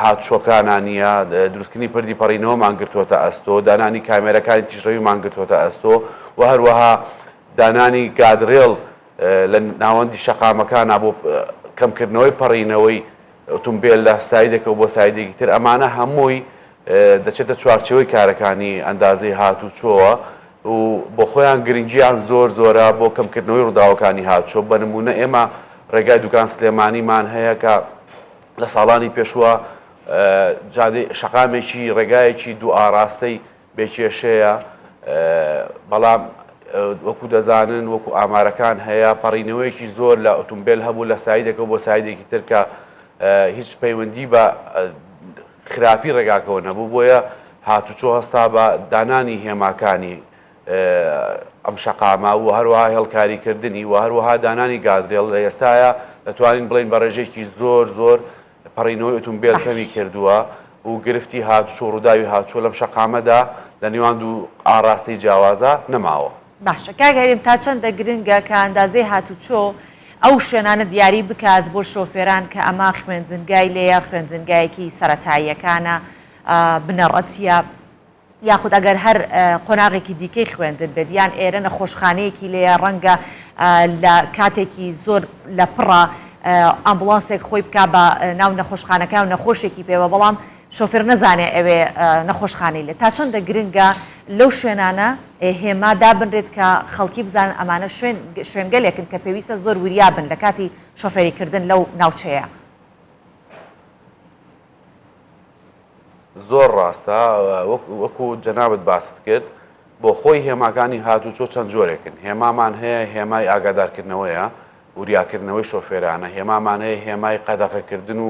هاتوچۆکانانە دروستکردنی پردی پەڕینەوە مانگرتوۆتە ئەستۆ دانانی کامێرەکانی تیژڕەوی مانگرتوۆتە ئەستۆ و هەروەها دانانی گادڕێڵ لە ناوەندی شەقامەکانە بۆ کەمکردنەوەی پەڕینەوەی ئۆتۆمبیل لە سایدێکەوە بۆ سایدێکی تر ئەمانە هەمووی دەچێتە چوارچەوەی کارەکانی ئەندازەی هاتوچۆوە و بۆ خۆیان گرنگیان زۆر زۆرە بۆ کەمکردنەوەی ڕووداوەکانی هاتوچۆ بە نمونە ئێمە ڕێگای دوکان سلێمانیمان هەیە کە لە ساڵانی پێشوە شەقامێکی ڕێگایەکی دوو ئاراستەی بێکێشەیە بەڵام وەکو دەزانن وەکو ئامارەکان هەیە پەڕینەوەیەکی زۆر لە ئۆتۆمبیل هەبوو لە سایدێکەوە بۆ سایدێکی تر کە هیچ پەیوەندی بە خراپی ڕێگاکەوە نەبوو بۆیە هاتوچۆ هەستا بە دانانی هێماکانی ئەم شەقامە و هەروەها هێڵکاریکردنی و هەروەها دانانی گادرێڵ لە ئێستاە دەتوانین بڵین بە ڕێژێکی زۆر زۆر پەڕینەوەی ئۆتۆمبیل کەمی کردووە و گرفتی هاتوچۆ ڕووداوی هاتوچۆ لەم شەقامەدا لە نێوان دوو ئاڕاستی جیاوازە نەماوە. باشە کاگەریم تا چەندە گرنگە کە ئەندازەی هاتوچۆ ئەو شوێنانە دیاری بکات بۆ شۆفێران کە ئەما خوێنجنگای لێیە خوێنجنگایەکی سەرەتاییەکانە بنەڕەتیە یاخود ئەگەر هەر قۆناغێکی دیکەی خوێندن بێت یان ئێرە نەخۆشخانەیەکی لێیە ڕەنگە لە کاتێکی زۆر لە پڕە ئەمبولانسێک خۆی بکە بە ناو نەخۆشخانەکە و نەخۆشێکی پێوە بەڵام شۆفێر نەزانێ ئەوێ نەخۆشخانەی لێ تا چەندە گرنگە لەو شوێنانە هێما دابنرێت کە خەڵکی بزانن ئەمانە شوێنگەلێکن کە پێویستە زۆر وریابن لە کاتی شۆفێریکردن لەو ناوچەیە. زۆر ڕاستە وەکو جەنابەت باست کرد بۆ خۆی هێماکانی هاتوچۆ چەند جۆرێکن هێمامان هەیە هێمای ئاگادارکردنەوەیە وریاکردنەوەی شۆفێرانە هێمامان هەیە هێمای قەدەغەکردن و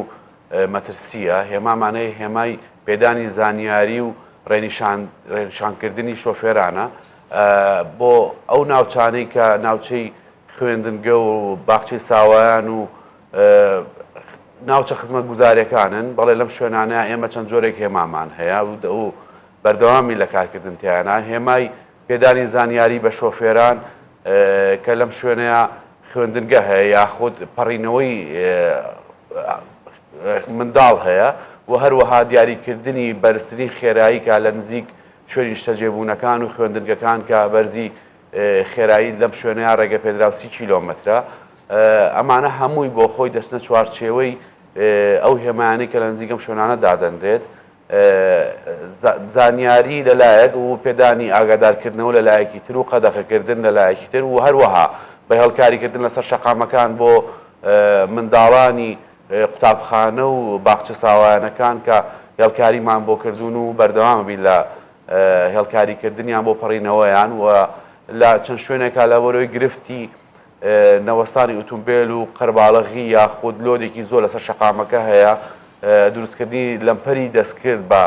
مەترسیە هێمامانەیە هێمای پێدانی زانیاری و ڕێنیشانکردنی شۆفێرانە بۆ ئەو ناوچانەی کە ناوچەی خوێندنگە و باخچەی ساوایان و ناوچە خزمەت گوزاریەکانن بەڵێ لەم شوێنانە ئێمە چەند جۆرێک هێمامان هەیە و بەردەوامی لە کارکردن تیانە هێمای پێدانی زانیاری بە شۆفێران کە لەم شوێنەیە خوێندنگە هەیە یاخود پەڕینەوەی منداڵ هەیە و هەروەها دیاریکردنی بەرزترین خێرایی کە لە نزیک شوێنی شتەجێبوونەکان و خوێندنگەکان کە بەرزی خێرایی لەم شوێنەیە ڕێگە پێدراو 30 کیلۆمەترە ئەمانە هەمووی بۆ خۆی دەچنە چوارچێوەی ئەو هێمانەی کە لە نزیکەم شوێنانە دادەنرێت زانیاری لەلایەک و پێدانی ئاگادارکردنەوە لەلایەکی تر و قەدەغەکردن لەلایەکی تر و هەروەها بە هێڵکاریکردن لەسەر شەقامەکان بۆ منداڵانی قوتابخانە و باخچە ساوایانەکان کە هێڵکاریمان بۆ کردوون و بەردەوامبی لە هێڵکاریکردنیان بۆ پەڕینەوەیان و لە چەند شوێنێکا لە بەرەوەی گرفتی نەوەستانی ئۆتۆمبیل و قەرباڵغی یاخود لۆدێکی زۆر لەسەر شەقامەکە هەیە دروستکردنی لەمپەری دەستکرد بە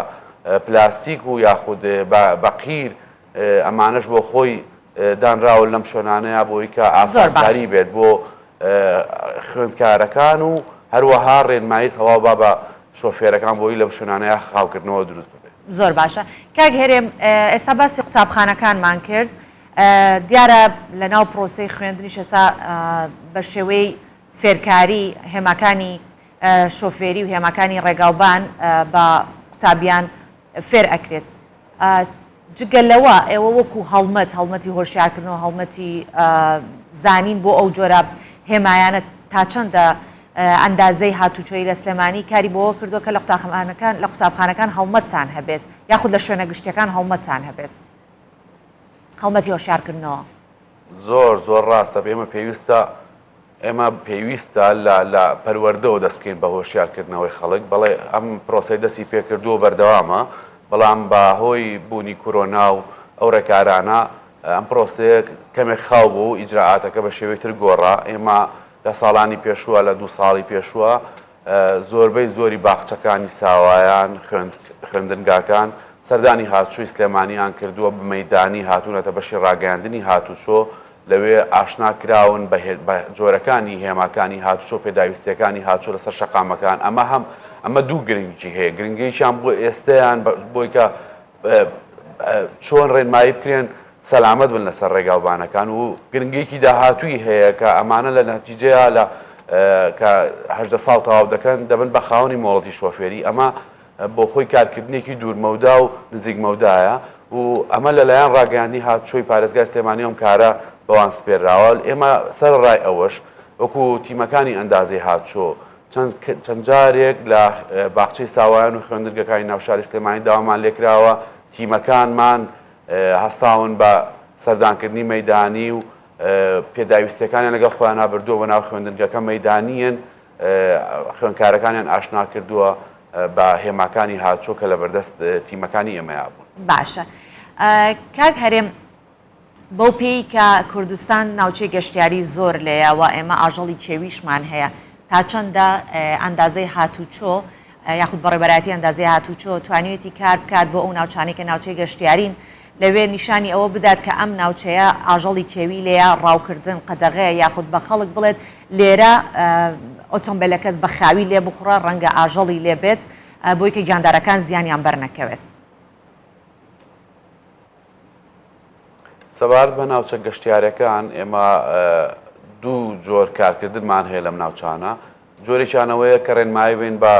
پلاستیک و یاخود بە قیر ئەمانەش بۆ خۆی دانراوە لەم شوێنانەیە بۆی کە ئاسانکاری بێت بۆ خوێندکارەکان و هەروەها ڕێنمایی تەواو بە شۆفێرەکان بۆی لەم شوێنانەیە خاوکردنەوە دروست بێت. زۆر باشە کاک هێرێم ئێستا باسی قوتابخانەکانمان کرد دیارە لە ناو پرۆسەی خوێندنیش ئێستا بە شێوەی فێرکاری هێماکانی شۆفێری و هێماکانی ڕێگاوبان بە قوتابیان فێر ئەکرێت. جگەلەوە ئێوە وەکو هەڵمەتی هۆشیارکردنەوە هەڵمەتی زانین بۆ ئەو جۆرە هێمایانە تا چەندە ئەندازەی هاتوچۆی لە سلێمانی کاری بۆەوە کردو کە لە قوتابخانەکان هەڵمەتتان هەبێت یاخود لە شوێنە گشتیەکان هەڵمەتتان هەبێت. هەڵمەتی هۆشیارکردنەوە زۆر ڕاستە ئێمە پێویستە لە پەروەردەوە دەست بکەین بە هۆشیارکردنەوەی خەڵک بەڵێ ئەم پرۆسی دەستی پێکردووە بەردەوامە بەڵام بەهۆی بوونی کۆرۆنا و ئەو ڕێکارانە ئەم پرۆسەیە کەمێک خاو بوو و ئیجراعاتەکە بە شێوەیەتر گۆڕا ئێمە لە ساڵانی پێشووە لە 2 ساڵی پێشووە زۆربەی زۆری باخچەکانی ساوایان خوێندنگاکان سەردانی هاتوچۆی سلێمانیان کردووە بە مەیدانی هاتوونەتە بەشی ڕاگەاندنی هاتوچۆ لەوێ ئاشناکراون بە جۆرەکانی هێماکانی هاتوچۆ پێداویستیەکانی هاتوچۆ لەسەر شەقامەکان ئەمە دوو گرنگی هەیە گرنگیشان بۆ ئێستەیان بۆی کە چۆن ڕێنمایی بکرێن سەلامەت بن لەسەر ڕێگاوبانەکان و گرنگێکی داهاتووی هەیە کە ئەمانە لە نەتیجەیە لە کە 18 ساڵ تەواو دەکەن دەبن بە خاوەنی مۆڵەتی شۆفێری ئەمە بۆ خۆی کارکردنێکی دوورمەودا و نزیکمەودایە و ئەمە لەلایەن ڕاگەاندنی هاتوچۆی پارێزگای سلێمانیەوە ئەم کارە بەوان سپێرراوە ئێمە سەرڕای ئەوەش وەکو تیمەکانی ئەندازەی هاتوچۆ چەند جارێک لە باخچەی ساوایان و خوێندنگەکانی ناوشاری سلێمانی داوامان لێکراوە تیمەکانمان هەستاون بە سەردانکردنی مەیدانی و پێداویستەکانیان لەگەڵ خۆیان بردووە بە ناو خوێندنگەکە مەیدانیەن خوێندکارەکانیان ئاشنا کردووە بە هێماکانی هاتوچۆ کە لە بەردەست تیمەکانی ئێمەیا بوون. باشە کاک هەرێم بەو پێی کە کوردستان ناوچەی گەشتیاری زۆر لێیەوە ئێمە ئاژەڵی کێویشمان هەیە تا چەندە ئەندازەی هاتوچۆ یاخود بەڕێبەرایەتی ئەندازەی هاتوچۆ توانێتی کار بکات بۆ ئەو ناوچانەی کە ناوچەی گەشتیارین لەوێ نیشانی ئەوە بدات کە ئەم ناوچەیە ئاژەڵی کێوی لێیە ڕاوکردن قەدەغەیە یاخود بە خەڵک بڵێت لێرە ئۆتۆمبیلەکەت بە خاوی لێ بخڕە ڕەنگە ئاژەڵی لێ بێت بۆی کە گیاندارەکان زیانیان بەرنەکەوێت. سەبارەت بە ناوچە گەشتیارەکان ئێمە دوو جۆر کارکردنمان هەیە لەم ناوچانە جۆرێکیانەوەیە کە ڕێنمایی بین بە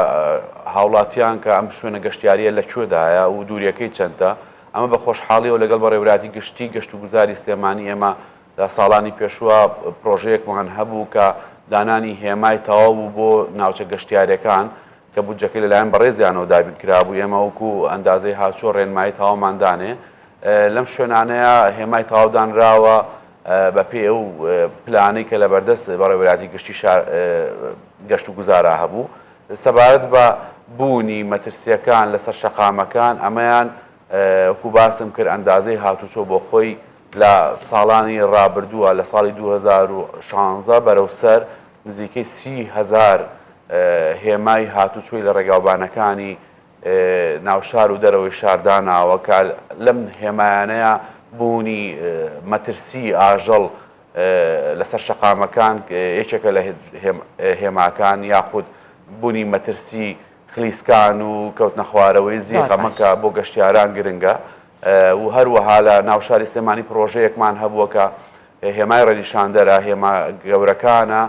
هاوڵاتیان کە ئەم شوێنە گەشتیاریە لەکوێدایە و دووریەکەی چەندە ئەمە بە خۆشحاڵیەوە لەگەڵ بە ڕێوراتی گشتی گەشت و گوزاری سلێمانی ئێمە لە ساڵانی پێشوە پرۆژەیەکمان هەبوو کە دانانی هێمای تەواو بوو بۆ ناوچە گەشتیارەکان کە بودجەکەی لەلایەن بەڕێزیانەوە دابین کرابوو ئێمە وەکو ئەندازەی هاتوچۆ ڕێنمایی تەواوماندانێ لەم شوێنانەیە هێمای تەواودانراوە بە پێ ئەو پلانەی کە لە بەردەست بەڕێوەلاتی گشتی گەشت و گوزارە هەبوو سەبارەت بە بوونی مەترسیەکان لەسەر شەقامەکان ئەمەیان وەکو باسم کرد ئەندازەی هاتوچۆ بۆ خۆی لە ساڵانی ڕابردووە لە ساڵی 2016 بەرەو سەر نزیکەی 30,000 هێمای هاتوچۆی لە ڕێگاوبانەکانی ناوشار و دەرەوەی شارداناوە کە لەم هێمایانەیە بوونی مەترسی ئاژەڵ لەسەر شەقامەکان یەکێکە لە هێماکان یاخود بوونی مەترسی خلیسکان و کەوتنە خوارەوەی زیقەمەکە بۆ گەشتیاران گرنگە و هەروەها لە ناوشاری سلێمانی پرۆژەیەکمان هەبووە کە هێمای ڕەنیشاندەرە هێما گەورەکانە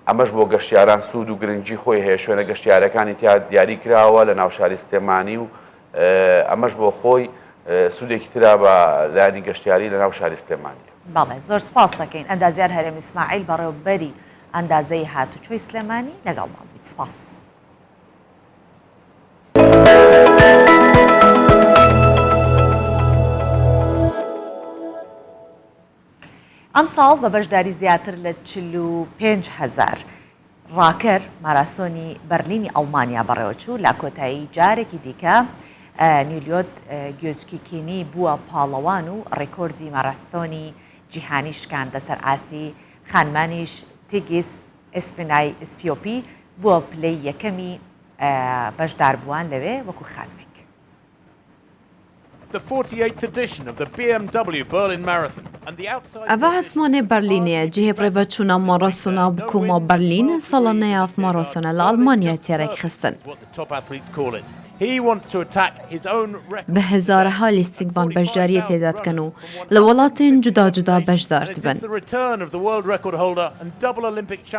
ئەمەش بۆ گەشتیاران سوود و گرنگی خۆی هەیە شوێنە گەشتیارەکانی تیا دیاری کراوە لە ناوشاری سلێمانی و ئەمەش بۆ خۆی سوودێکی ترا بە لایانی گەشتیاری لە ناوشاری سلێمانی. بەڵێ زۆر سپاس دەکەین ئەندازیار هەرێم ئیسماعیل بەڕێوەبەری ئەندازەی هاتوچۆی سلێمانی لەگەڵمان بوویت. سپاس. ئەم ساڵ بە بەشداری زیاتر لە 45,000 ڕاکەر ماراسۆنی بەرلینی ئەڵمانیا بەڕێوەچوو لا کۆتایی جارێکی دیکە نیولیۆت گوێزکیکینی بووە پاڵەوان و ڕێکۆردی ماراسۆنی جیهانی شکاندە سەر ئاستی خانمانیش تیگیس ئسفنای ئسپیۆپی بووە پلەی یەکەمی بەشداربووان لەوێ وەکو خانمێک. ئەڤە هەسمانێ بەرلینەیە جێهێ ڕێڤەچوونە ماراسۆنا بکومە بەرلین ساڵانەیە ماراسۆنە لە ئەڵمانیا تێرەک خستن. بە هزارەها لیستێکوان بەشداریە تێدا دکەن و لە وڵاتên جودا جودا بەشدار دبن.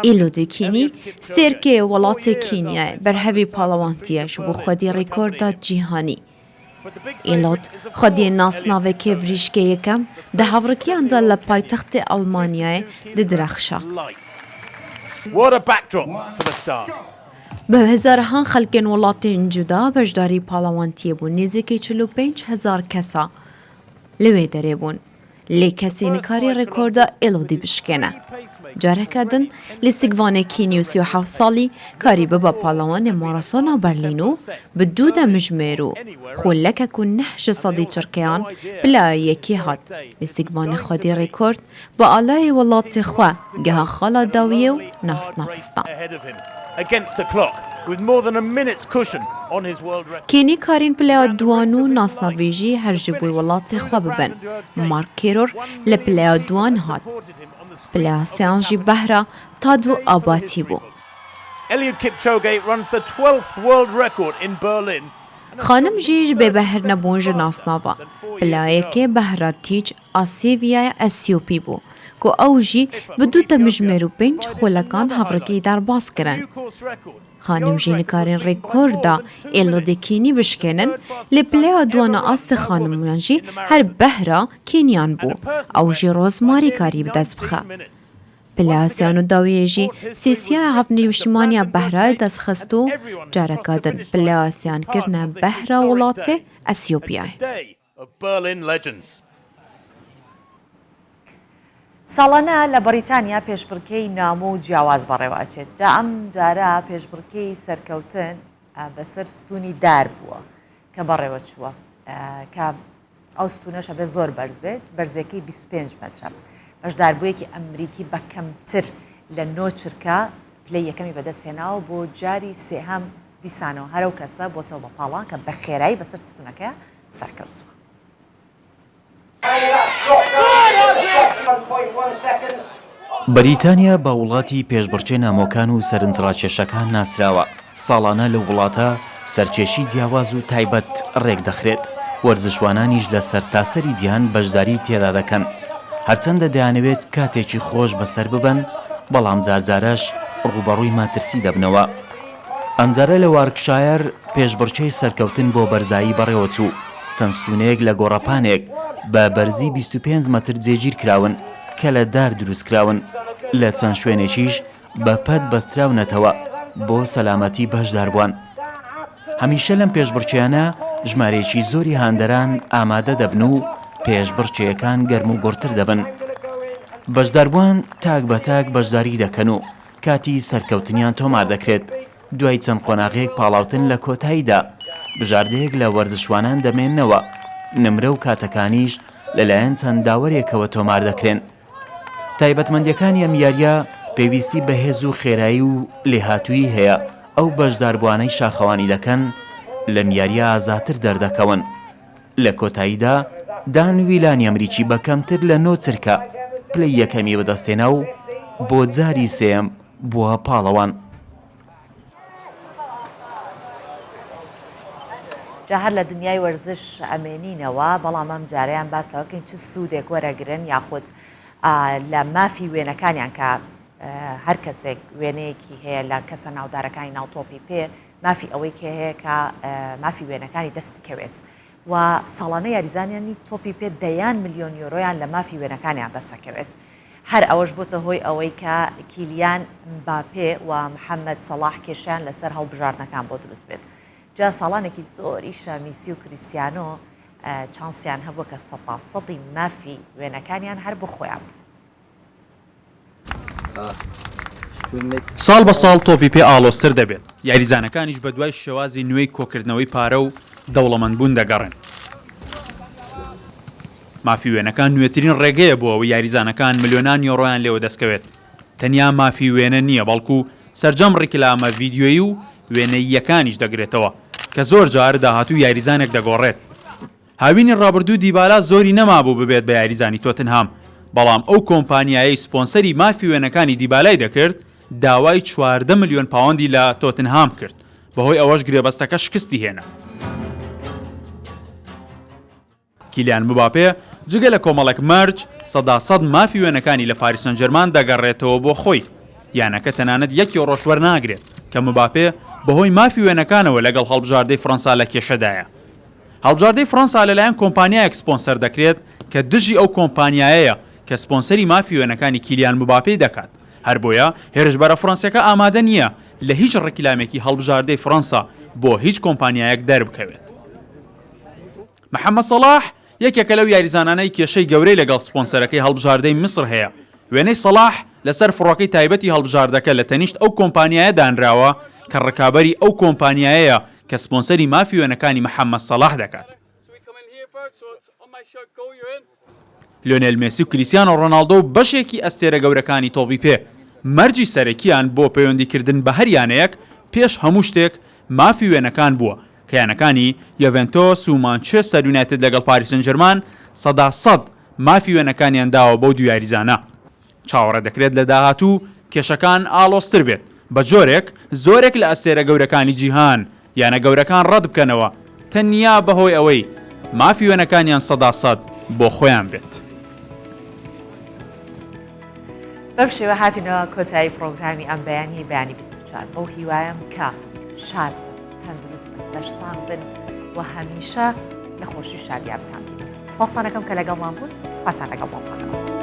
ئیلۆدی کینی سێرکێ وڵاتێ کینیایە بەرهەوی پاڵەوانتیەش بۆ خودی ڕێکۆردا جیهانی. ئیلۆت خودیە ناسناوێکێ ڤریشکە یەکەم دە هاوڕێکیاندا لە پایتەختی ئەڵمانیایە ددرەخشە. بە هزارەها خەڵکێن وڵاتێن جودا بەشداری پاڵەوانتیە بوون نێزێکی 45,000 کەسە لەوێ دەرێبوون لێ کەسی نکاری ڕێکۆردە ئێلۆدی بشکێنە. جارەکەدن لە سیگڤانێکی 37 ساڵی کاری ببە پاڵەوانێ ماراسۆنا بەرلین و بە دوو دەمژمێر و خۆلەکەک و نەهژە سەدی چرکیان بلایەکی هات لە سیگڤانە خودی ڕێکۆرد بە ئالای وڵاتی خوا گەها خاڵا داویە و ناسنافستان. کینی کارین پلیا دوان و ناسناویژی هەرژی بووی وڵاتی خوا ببن. مارک کێرۆر لە پلیا دوان هات. پلاسیانجی بەهرە تا دوو ئاباتی بوو. خانم ژیش بێ بەهر نەبوون ژە ناسناوە. پلایەکێ بەهراتیج ئاسیڤیای ئەسیۆپی بوو کۆ ئەو ژی بە دوو دەمژمێر و 5 خۆلەکان هەڤڕەکەی دەرباز کرن. خانمژی نکارین ڕێکۆردا ئێلۆدێکینی بشکێنن لێ پلەیە دوانە ئاستە خانمژی هەر بەهرە کینیان بوو ئەو ژی ڕۆزماری کاری بدەست بخە. پلاسیان و داویێژی سیسیای هەڤنیشتمانیا بەهرای دەستخست و جارەکەدن پلاسیان کردنە بەهرە وڵاتێ ئەسیۆپیای. ساڵانە لە بەریتانیا پێشبڕکێی نامۆ و جیاواز بەڕێواچێت. جا ئەم جارە پێشبڕکێی سەرکەوتن بەسەر ستونی دار بووە کە بەڕێوە چووە کە ئەو ستونەشە بێ زۆر بەرز بێت بەرزێکی 25 مەترە. بەشداربوویەکی ئەمریکی بە کەمتر لە 9 چرکە پلەی یەکەمی بەدەستهێناوە بۆ جاری سێهەم دیسانەوە هەرو کەسە بۆتەوە بە پاڵان کە بە خێرایی بەسەر ستونەکە سەرکەوتووە. بەریتانیا بە وڵاتی پێشبڕکێ نامۆکان و سەرنجڕاکێشەکان ناسراوە. ساڵانە لە وڵاتە سەرکێشی جیاواز و تایبەت ڕێک دەخرێت. وەرزشوانانیش لە سەرتاسەری جیهان بەشداری تێدا دەکەن. هەرچەندە دەیانەوێت کاتێکی خۆش بەسەر ببەن بەڵام جارجارەش ڕوبەڕووی ماترسی دەبنەوە. ئەمجارە لە وارکشایر پێشبڕکێی سەرکەوتن بۆ بەرزایی بەڕێوە چوو. چەند ستونەیەک لە گۆڕەپانێک بە بەرزی 25 مەتر جێگیر کراون کە لە دار دروستکراون. لە چەند شوێنێکیش بە پەت بەستراونەتەوە بۆ سەلامەتی بەشداربووان. هەمیشە لەم پێشبڕکێیانە ژمارەیەکی زۆری هاندەران ئامادە دەبن و پێشبڕکێیەکان گەرم و گۆڕتر دەبن. بەشداربووان تاک بە تاک بەشداری دەکەن و کاتی سەرکەوتنیان تۆمار دەکرێت. دوای چەند قۆناغێک پاڵاوتن لە کۆتاییدا بژاردەیەک لە وەرزشوانان دەمێننەوە. نمرە و کاتەکانیش لەلایەن چەند داوەرێکەوە تۆمار دەکرێن. تایبەتمەندیەکانی ئەم یاریە پێویستی بە هێز و خێرایی و لێهاتووی هەیە. ئەو بەشداربوانەی شاخەوانی دەکەن لەم یاریە ئازاتر دەردەکەون. لە کۆتاییدا دان ویلانی ئەمریکی بە کەمتر لە 9 چرکە پلەی یەکەمی بەدەستێنا و بۆ جاری سێم بووە پاڵەوان. جا هەر لە دنیای وەرزش ئەمێنینەوە بەڵام ئەم جاریان باس لەوەکەین چ سوودێک وەرەگرن یاخود لە مافی وێنەکانیان کە هەر کەسێک وێنەیەکی هەیە لە کەسە ناودارەکانی ناوتۆپی پێ مافی ئەوەی کێ هەیە کە مافی وێنەکانی دەست بکەوێت و ساڵانە یاریزانیانی تۆپی پێ 10 ملیۆن یۆرۆیان لە مافی وێنەکانیان دەستەکەوێت. هەر ئەوەش بۆتە هۆی ئەوەی کە کیلیان مباپێ و محەممەد سەڵاح کێشیان لەسەر هەڵبژاردنەکان بۆ دروست بێت. جا ساڵانێکی زۆریشە میسی و کریستیانۆ چانسیان هەبووە کە 100% مافی وێنەکانیان هەر بۆ خۆیان. ساڵ بە ساڵ تۆپی پێ ئاڵۆستر دەبێت. یاریزانەکانیش بە دوای شێوازی نوێی کۆکردنەوەی پارە و دەوڵەمەندبوون دەگەڕێن. مافی وێنەکان نوێترین ڕێگەیە بۆ ئەوەی یاریزانەکان ملیۆنان یۆڕۆیان لێوە دەستکەوێت. تەنیا مافی وێنە نییە بەڵکو سەرجەم ڕێکلامە ڤیدیۆیی و وێنەیەکانیش دەگرێتەوە کە زۆر جار داهاتوو یاریزانێک دەگۆڕێت. هاوینی ڕابردوو دیبالا زۆری نەمابوو ببێت بە یاریزانی تۆتنهام، بەڵام ئەو کۆمپانیایەی سپۆنسەری مافی وێنەکانی دیبالای دەکرد داوای 14 ملیۆن پاوەندی لە تۆتنهام کرد بەهۆی ئەوەش گرێبەستەکە شکستی هێنا. کیلیان مباپێ جگە لە کۆمەڵێک مەرج 100% مافی وێنەکانی لە پاریس سەن ژەرمان دەگەڕێتەوە بۆ خۆی. یانەکە تەنانەت 1 یۆڕۆ وەرناگرێت کە مباپێ بەهۆی مافی وێنەکانەوە لەگەڵ هەڵبژاردەی فەڕەنسا لە کێشەدایە. هەڵبژاردەی فەڕەنسا لەلایەن کۆمپانیایەک سپۆنسەر دەکرێت کە دژی ئەو کۆمپانیایەیە کە سپۆنسەری مافی وێنەکانی کیلیان مباپێ دەکات. هەر بۆیە هێرشبەرە فەڕەنسیەکە ئامادە نییە لە هیچ ڕێکلامێکی هەڵبژاردەی فەڕەنسا بۆ هیچ کۆمپانیایەک دەربکەوێت. محەممەد سەڵاح یەکێکە لەو یاریزانانەی کێشەی گەورەی لەگەڵ سپۆنسەرەکەی هەڵبژاردەی میسر هەیە. وێنەی سەلاح لەسەر فڕۆکەی تایبەتی هەڵبژاردەکە لە تەنیشت ئەو کۆمپانیایە دانراوە کە ڕکابەری ئەو کۆمپانیایەیە کە سپۆنسەری مافی وێنەکانی محەممەد سەلاح دەکات. لیۆنێل مێسی و کریستیانۆ ڕۆناڵدۆ و بەشێکی ئەستێرە گەورەکانی تۆپی پێ مەرجی سەرەکییان بۆ پەیوەندیکردن بە هەریانەیەک پێش هەموو شتێک مافی وێنەکان بووە کە یانەکانی یۆڤنتۆس و مانچێستەر یونایتد لەگەڵ پاریس سەن ژەرمان 100% مافی وێنەکانیان داوە بەو دوو یاریزانە. چاوەڕێ دەکرێت لە داهاتوو کێشەکان ئاڵۆستر بێت بە جۆرێک زۆرێک لە ئەستێرە گەورەکانی جیهان یانە گەورەکان ڕەت بکەنەوە تەنیا بەهۆی ئەوەی مافی وێنەکانیان 100% بۆ خۆیان بێت. بەم شێوە هاتینەوە کۆتایی پرۆگرامی ئەم بەیانی 24 بەو هیوایم کە شاد تەندروست بن بەشسان بن و هەمیشە لە خۆشی شادیابتان بین. سپاسانەکەم کە لەگەڵمان بوون، خواتان لەگەڵ بڵتانەوە.